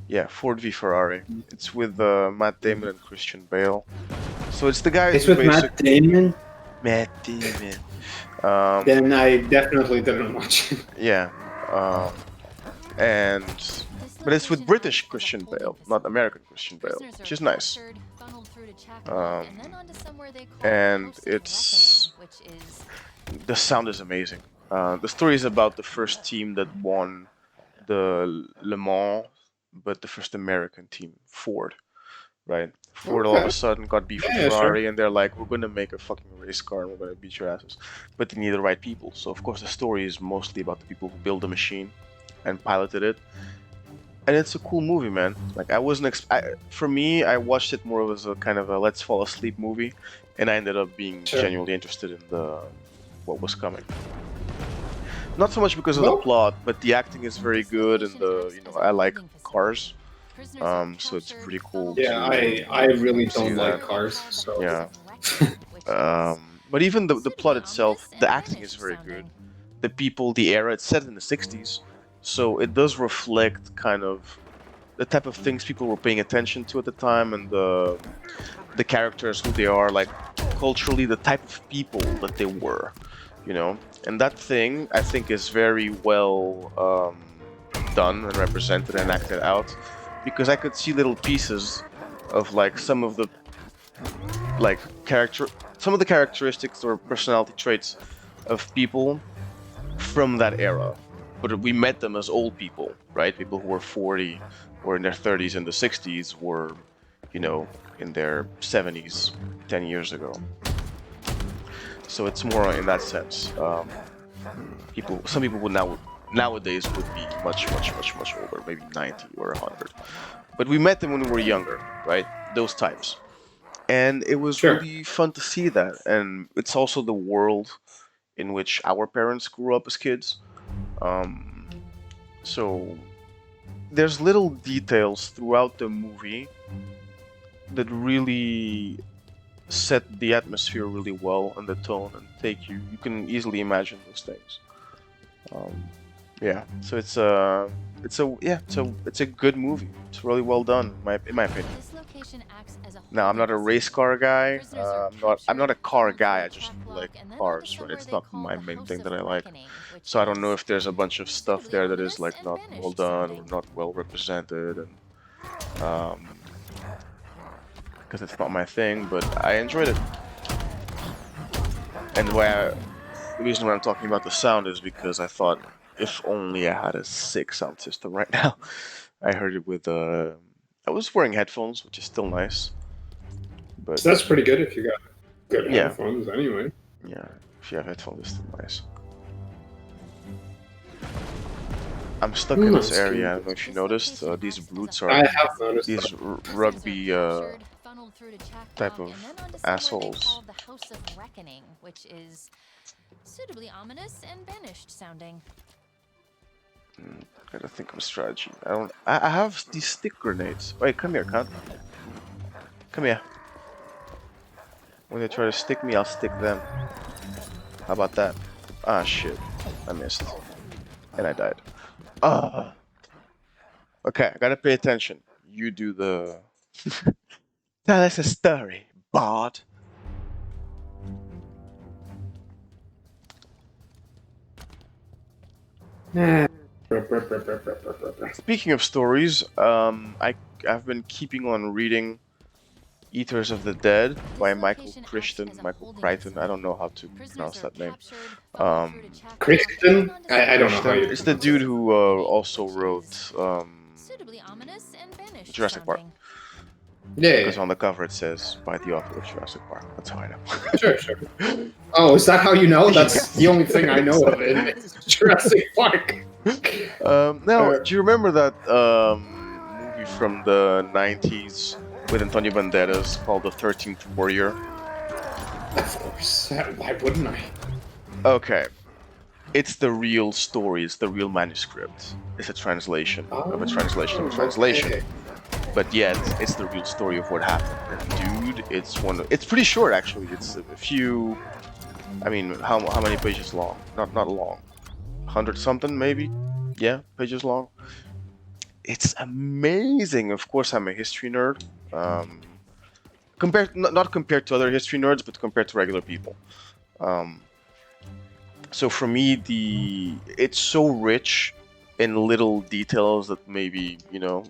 S1: Yeah, Ford v Ferrari. It's with Matt Damon and Christian Bale. So it's the guys
S2: It's
S1: who
S2: with
S1: basic
S2: Matt Damon.
S1: Matt Damon.
S2: Then I definitely didn't watch it.
S1: Yeah. And but it's with British Christian Bale, not American Christian Bale, which is nice. And it's the sound is amazing. The story is about the first team that won the Le Mans, but the first American team, Ford, right? Ford all of
S2: Okay.
S1: a sudden got beef with
S2: Yeah, sure.
S1: Ferrari, and they're like, "We're gonna make a fucking race car, and we're gonna beat your asses." But they need the right people. So of course, the story is mostly about the people who built the machine and piloted it. And it's a cool movie, man. Like I wasn't for me, I watched it more as a kind of a let's fall asleep movie, and I ended up being
S2: Sure.
S1: genuinely interested in the what was coming. Not so much because of the
S2: Well,
S1: plot, but the acting is very good, and I like cars, so it's pretty cool
S2: yeah, I really
S1: see
S2: don't like
S1: that.
S2: cars, so
S1: Yeah. But even the plot itself, the acting is very good. The people, the era, it's set in the 60s, so it does reflect kind of the type of things people were paying attention to at the time, and the characters, who they are, like culturally, the type of people that they were, And that thing, I think, is very well done and represented and acted out, because I could see little pieces of like some of the characteristics or personality traits of people from that era. But we met them as old people, right? People who were 40 or in their 30s and the 60s were, in their 70s 10 years ago. So it's more in that sense. Some people would nowadays would be much, much, much, much older, maybe 90 or 100. But we met them when we were younger, right? Those types. And it was
S2: sure.
S1: really fun to see that. And it's also the world in which our parents grew up as kids. So there's little details throughout the movie that really set the atmosphere really well and the tone and you can easily imagine those things. Yeah, so it's a good movie. It's really well done in my opinion. Now I'm not a race car guy. I'm not a car guy. I just like cars, right? It's not my main thing that I like. So I don't know if there's a bunch of stuff there that is like not well done or not well represented, and because it's not my thing. But I enjoyed it. And the reason why I'm talking about the sound is because I thought, if only I had a sick sound system right now. I heard it with I was wearing headphones, which is still nice. But
S2: So that's pretty good if you got good
S1: yeah,
S2: headphones, anyway.
S1: yeah, if you have headphones, it's still nice. I'm stuck in this area. I don't know if you noticed. These brutes are
S2: I have noticed
S1: these
S2: that.
S1: rugby type of assholes.
S3: Suitably ominous and banished sounding.
S1: Gotta think of a strategy. I have these stick grenades. Wait, come here, cunt. Come here. When they try to stick me, I'll stick them. How about that? Ah, shit. I missed. And I died. Ah. Okay, I gotta pay attention. You do the... Tell us a story, bard. Speaking of stories, I've been keeping on reading Eaters of the Dead by Michael Crichton. I don't know how to pronounce that name.
S2: Crichton? I don't know how you
S1: It's the dude who also wrote Jurassic Park.
S2: Yeah.
S1: Because on the cover it says by the author of Jurassic Park. That's how I know.
S2: Sure, sure. Oh, is that how you know? That's the only thing I know of it. It's Jurassic Park.
S1: Now, do you remember that movie from the 90s with Antonio Banderas called The 13th Warrior?
S2: Of course. Why wouldn't I?
S1: Okay. It's the real story, it's the real manuscript. It's a translation of a translation of a translation.
S2: Okay.
S1: But yeah, it's the real story of what happened. And dude, it's pretty short actually. It's a few, I mean, how many pages long? Not long. 100 something maybe? Yeah, pages long. It's amazing. Of course, I'm a history nerd. Compared not compared to other history nerds, but compared to regular people. Um, so for me, it's so rich in little details that maybe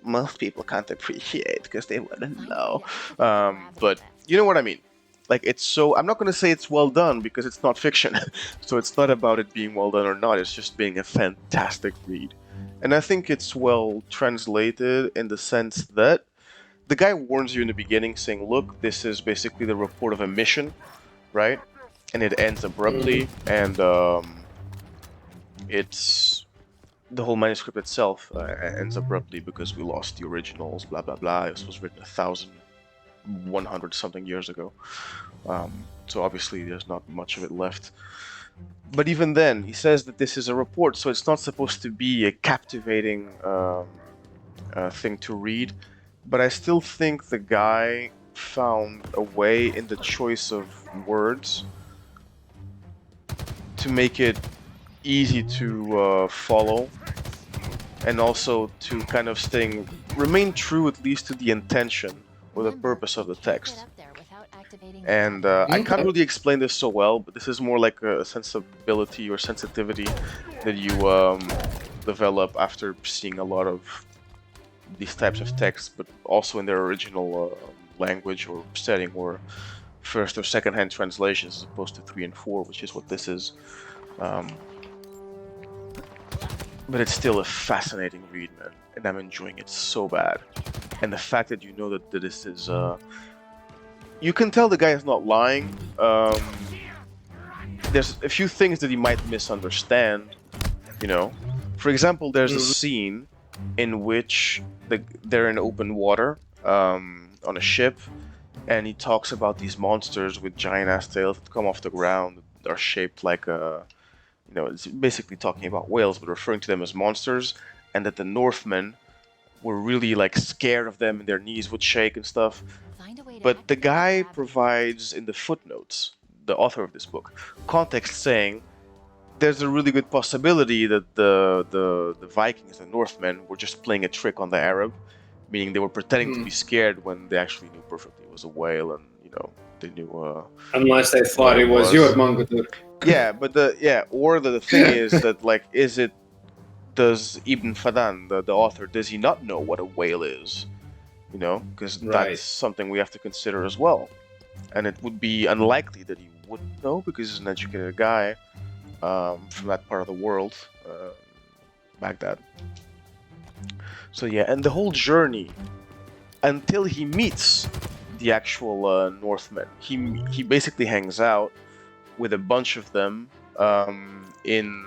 S1: most people can't appreciate because they wouldn't know. But you know what I mean. Like it's so. I'm not gonna say it's well done because it's not fiction, so it's not about it being well done or not. It's just being a fantastic read, and I think it's well translated in the sense that the guy warns you in the beginning, saying, "Look, this is basically the report of a mission, right?" And it ends abruptly, and it's the whole manuscript itself ends abruptly because we lost the originals. Blah blah blah. This was written 1,100 something years ago, so obviously there's not much of it left. But even then, he says that this is a report, so it's not supposed to be a captivating thing to read. But I still think the guy found a way in the choice of words to make it easy to follow, and also to kind of remain true at least to the intention or the purpose of the text. And I can't really explain this so well, but this is more like a sensibility or sensitivity that you develop after seeing a lot of these types of texts, but also in their original language or setting, or first or second hand translations as opposed to 3 and 4, which is what this is. But it's still a fascinating read, man, and I'm enjoying it so bad. And the fact that you know that this is you can tell the guy is not lying. There's a few things that he might misunderstand, For example, there's a scene in which they're in open water on a ship, and he talks about these monsters with giant ass tails that come off the ground that are shaped like it's basically talking about whales, but referring to them as monsters, and that the Northmen were really like scared of them and their knees would shake and stuff. But the guy provides in the footnotes, the author of this book, context saying there's a really good possibility that the Vikings, the Northmen, were just playing a trick on the Arab, meaning they were pretending to be scared when they actually knew perfectly it was a whale, and they knew.
S2: Unless they thought it was your Mangadur.
S1: Yeah, but or the thing is that does Ibn Fadan, the author, does he not know what a whale is? Because that's something we have to consider as well, and it would be unlikely that he wouldn't know because he's an educated guy. From that part of the world, Baghdad. So yeah, and the whole journey until he meets the actual Northmen, he basically hangs out with a bunch of them in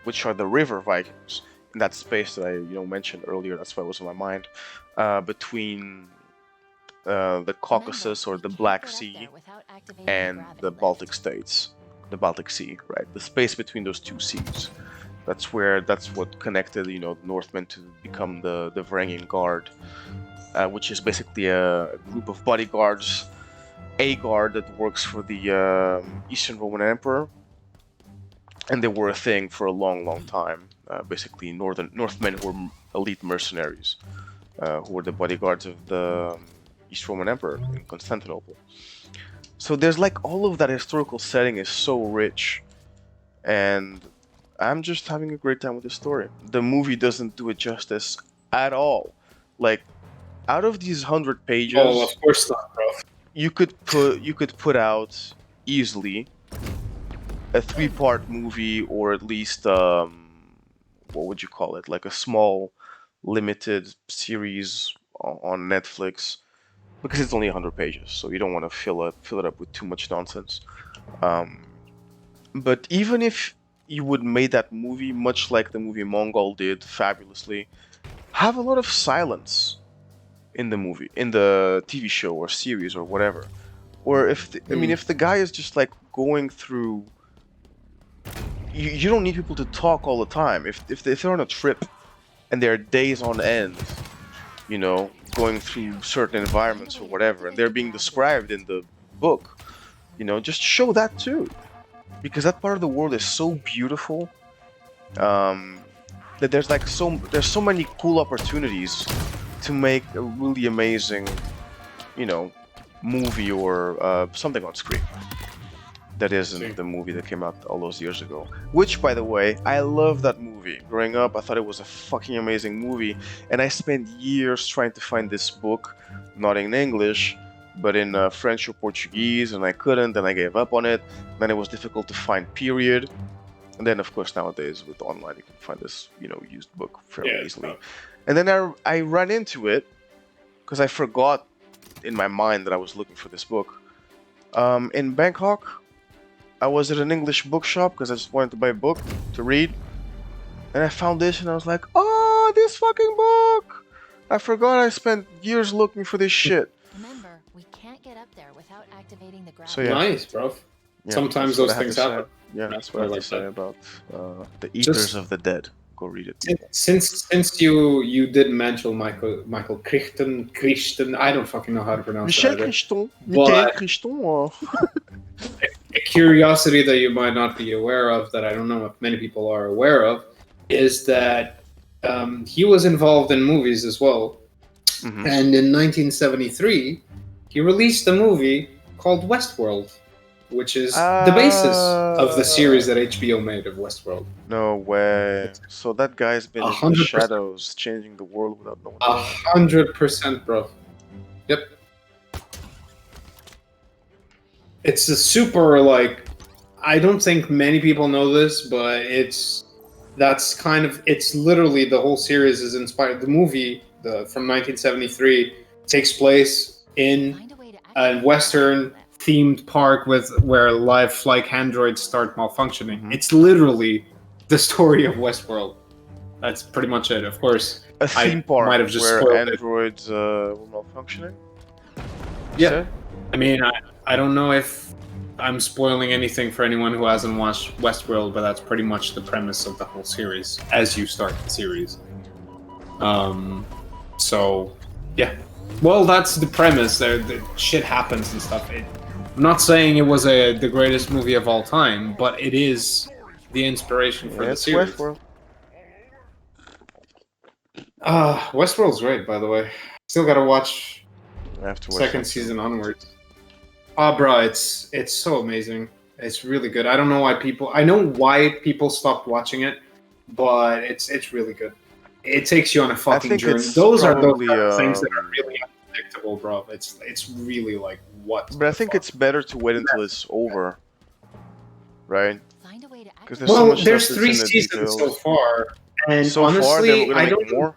S1: which are the river Vikings, in that space that I mentioned earlier. That's why it was on my mind, between the Caucasus or the Black Sea and the Baltic states. The Baltic Sea, right? The space between those two seas. That's what connected, the Northmen to become the Varangian Guard, which is basically a group of bodyguards, a guard that works for the Eastern Roman Emperor, and they were a thing for a long, long time. Basically, Northmen who were elite mercenaries, who were the bodyguards of the East Roman Emperor in Constantinople. So there's all of that historical setting is so rich, and I'm just having a great time with the story. The movie doesn't do it justice at all. Out of these 100 pages,
S2: of course not, bro.
S1: You could put out easily a 3-part movie, or at least what would you call it? Like a small, limited series on Netflix. Because it's only 100 pages, so you don't want to fill it up with too much nonsense. But even if you would make that movie, much like the movie Mongol did fabulously, have a lot of silence in the movie, in the TV show or series or whatever. Or if if the guy is just like going through, you don't need people to talk all the time. If they're on a trip and they're days on end, going through certain environments or whatever, and they're being described in the book, just show that too, because that part of the world is so beautiful. That there's so many cool opportunities to make a really amazing, movie or something on screen that isn't the movie that came out all those years ago. Which, by the way, I love that movie. Growing up, I thought it was a fucking amazing movie, and I spent years trying to find this book, not in English, but in French or Portuguese, and I couldn't, and I gave up on it. Then it was difficult to find, period. And then, of course, nowadays with online, you can find this, used book fairly easily. And then I ran into it because I forgot in my mind that I was looking for this book. In Bangkok, I was at an English bookshop because I just wanted to buy a book to read. And I found this and I was like, oh, this fucking book! I forgot I spent years looking for this shit.
S3: Remember, we can't get up there without activating the gravity.
S1: So yeah.
S2: Nice, bro.
S1: Yeah,
S2: Sometimes those things happen.
S1: Yeah, that's what I have to say about the Eaters of the Dead. Go read it.
S2: Since you did mention Michael Crichton, I don't fucking know how to pronounce
S1: Michel
S2: that.
S1: Crichton.
S2: But-
S1: Crichton.
S2: A curiosity that you might not be aware of, that I don't know if many people are aware of, is that he was involved in movies as well.
S1: Mhm.
S2: And in 1973, he released a movie called Westworld, which is the basis of the series that HBO made of Westworld.
S1: No way. So that guy's been in the
S2: 100%.
S1: shadows, changing the world without knowing.
S2: 100%, bro. Yep. It's a super, I don't think many people know this, but it's literally the whole series is inspired. The movie from 1973 takes place in a Western themed park where lifelike androids start malfunctioning.
S1: Mhm.
S2: It's literally the story of Westworld. That's pretty much it. Of course,
S1: A theme park
S2: might have just
S1: where
S2: spoiled it.
S1: androids were malfunctioning?
S2: Yeah.
S1: Say?
S2: I mean, I don't know if I'm spoiling anything for anyone who hasn't watched Westworld, but that's pretty much the premise of the whole series as you start the series. So, yeah. Well, that's the premise. The shit happens and stuff. I'm not saying it was the greatest movie of all time, but it is the inspiration for
S1: Yeah,
S2: the
S1: it's
S2: series.
S1: Westworld.
S2: Westworld's great, by the way. Still gotta watch
S1: I have to watch
S2: second
S1: that.
S2: season onwards. Bro, it's so amazing. It's really good. I don't know why I know why people stopped watching it, but it's really good. It takes you on a fucking
S1: think
S2: journey.
S1: it's
S2: Those are those
S1: probably,
S2: kind of things that are really unpredictable, bro. It's really like what.
S1: But I think it's better to wait until it's over, right?
S3: Find a way to
S1: 'Cause there's so
S2: well,
S1: much
S2: there's
S1: stuff
S2: 3
S1: that's in the
S2: seasons so
S1: details.
S2: far, and
S1: So
S2: honestly,
S1: far, they're
S2: I
S1: gonna
S2: don't
S1: make more.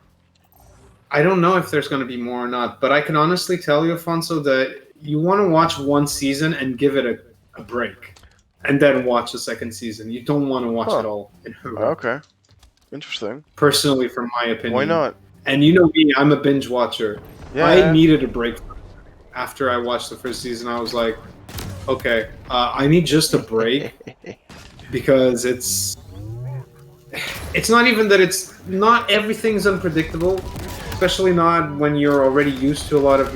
S2: I don't know if there's going to be more or not, but I can honestly tell you, Afonso, that you want to watch one season and give it a break, and then watch the second season. You don't want to watch
S1: Huh.
S2: it all in a row.
S1: Okay, interesting.
S2: Personally, from my opinion.
S1: Why not?
S2: And you know me, I'm a binge watcher.
S1: Yeah.
S2: I needed a break. After I watched the first season, I was like, okay, I need just a break because it's not even that not everything's unpredictable, especially not when you're already used to a lot of,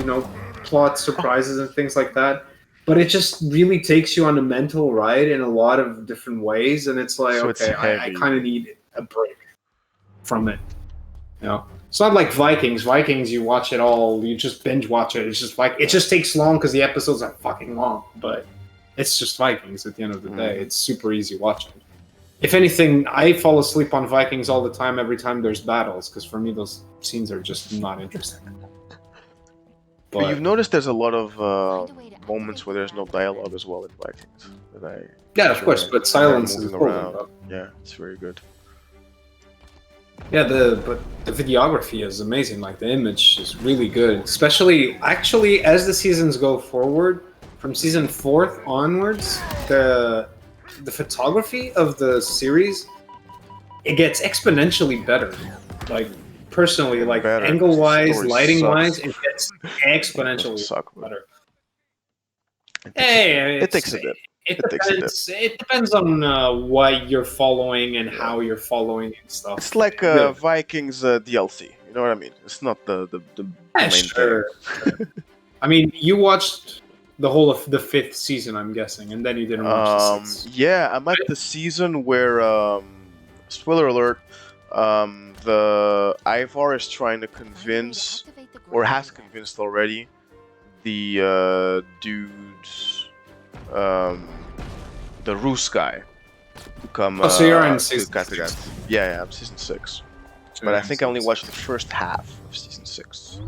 S2: plot surprises and things like that. But it just really takes you on a mental ride in a lot of different ways, and it's like,
S1: So it's
S2: okay, I
S1: heavy.
S2: kind of need a break from it. It's not like Vikings. Vikings, you watch it all, you just binge watch it. It's just like it just takes long because the episodes are fucking long, but it's just Vikings at the end of the day. It's super easy watching. If anything, I fall asleep on Vikings all the time every time there's battles, because for me those scenes are just not interesting.
S1: But you've noticed there's a lot of moments where there's no dialogue as well in Vikings.
S2: Yeah, of course, but silence is
S1: moving
S2: golden,
S1: around.
S2: bro.
S1: Yeah, it's very good.
S2: Yeah, but the videography is amazing. Like the image is really good, especially actually as the seasons go forward, from season 4 onwards, the photography of the series, it gets exponentially better. Like personally, like
S1: Better.
S2: angle wise,
S1: Story
S2: lighting wise,
S1: sucks.
S2: it gets exponentially
S1: Suck.
S2: better.
S1: It takes a bit.
S2: It
S1: takes a bit.
S2: depends. It depends on what you're following and how you're following and stuff.
S1: It's like
S2: Really.
S1: Vikings DLC. You know what I mean? It's not the
S2: Yeah,
S1: main
S2: sure.
S1: thing.
S2: I mean, you watched the whole of the 5th season, I'm guessing, and then you didn't watch the 6th.
S1: Yeah, I'm at the season where spoiler alert, the Ivar is trying to convince, or has convinced already, the dudes, the Roos guy, to come.
S2: Oh, so you're in
S1: to
S2: season
S1: Kattegat.
S2: 6.
S1: Yeah, I'm season 6. But I think I only watched the first half of season 6.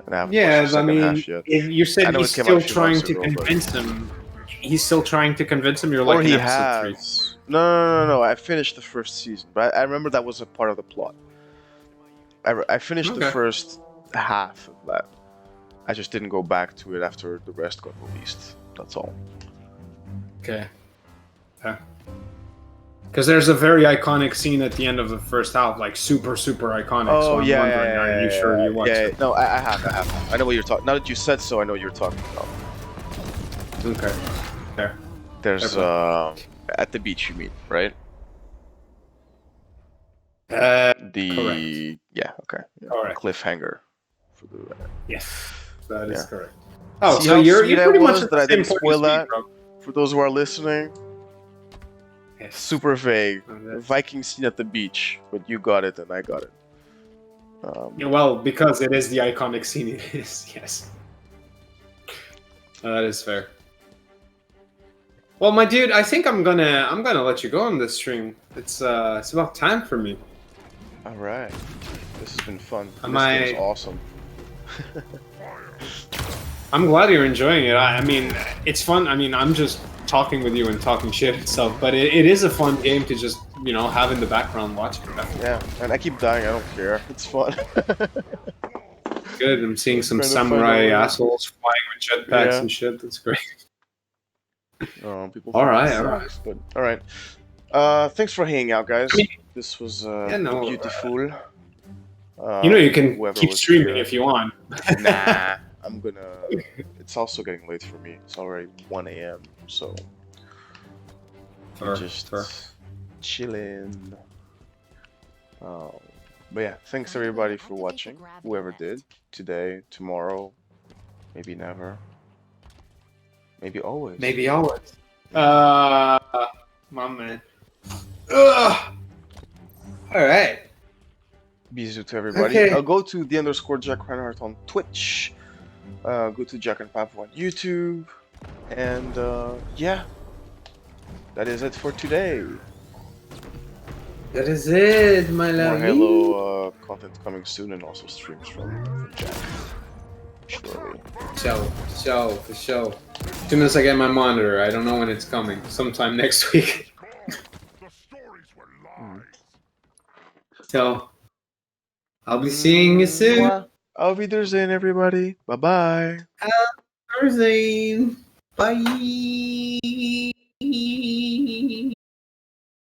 S1: And I haven't watched the
S2: Yeah, I
S1: second
S2: mean,
S1: half yet.
S2: if you
S1: I
S2: said
S1: know
S2: he's
S1: it came out
S2: still
S1: a few
S2: trying
S1: months
S2: to
S1: ago, but-
S2: convince him. He's still trying to convince him. You're like
S1: Or
S2: in
S1: he
S2: episode 3.
S1: has. No. I finished the first season, but I remember that was a part of the plot. I finished the
S2: Okay.
S1: first half of that. I just didn't go back to it after the rest got released. That's all.
S2: Okay. Yeah. Because there's a very iconic scene at the end of the first half, like super iconic. So I'm wondering, are you sure you watched it?
S1: No, I have. I know what you're talking. Now that you said so, I know what you're talking about.
S2: Okay. There.
S1: There's at the beach, you mean, right? The yeah, okay, yeah.
S2: Correct.
S1: Cliffhanger for the
S2: Yes, that is
S1: Yeah.
S2: correct. Oh,
S1: See
S2: so
S1: how
S2: you're
S1: sweet I
S2: pretty much
S1: was
S2: at
S1: that
S2: the
S1: I
S2: same
S1: didn't
S2: point
S1: spoil
S2: as me,
S1: that?
S2: bro.
S1: For those who are listening,
S2: Yes.
S1: super vague.
S2: Oh, that's-
S1: Viking scene at the beach, but you got it and I got it.
S2: Yeah, well, because it is the iconic scene. It is. Yes. That is fair. Well, my dude, I think I'm gonna let you go on this stream. It's about time for me.
S1: All right, this has been fun.
S2: Am
S1: This
S2: I-
S1: game's awesome.
S2: I'm glad you're enjoying it. I mean, it's fun. I mean, I'm just talking with you and talking shit and stuff, but it is a fun game to just, have in the background watching.
S1: Yeah, and I keep dying. I don't care. It's fun.
S2: Good. I'm seeing some
S1: Trying to find
S2: samurai
S1: out.
S2: assholes flying with jetpacks
S1: Yeah.
S2: and shit. That's great.
S1: People.
S2: All
S1: think
S2: right,
S1: it
S2: all right.
S1: sucks, but all right. Thanks for hanging out, guys.
S2: I mean-
S1: This was
S2: no,
S1: beautiful.
S2: You can
S1: whoever
S2: keep
S1: was
S2: streaming
S1: here.
S2: if you want.
S1: Nah, I'm gonna. It's also getting late for me. It's already 1 a.m. So
S2: Fair,
S1: just
S2: fair.
S1: chilling. But yeah, thanks everybody for watching. Whoever did today, tomorrow, maybe never, maybe always.
S2: Maybe always. My man. Ugh. All right.
S1: Bisous to everybody.
S2: Okay.
S1: Go to _Jack Reinhardt on Twitch. Go to Jack and Papo on YouTube. And yeah, that is it for today.
S2: That is it, my
S1: More
S2: love.
S1: Halo content coming soon, and also streams from Jack. Surely.
S2: For sure. As soon as I get my monitor, I don't know when it's coming. Sometime next week. So, I'll be seeing you soon.
S1: Auf Wiedersehen, everybody. Bye bye.
S2: Thursday. Bye.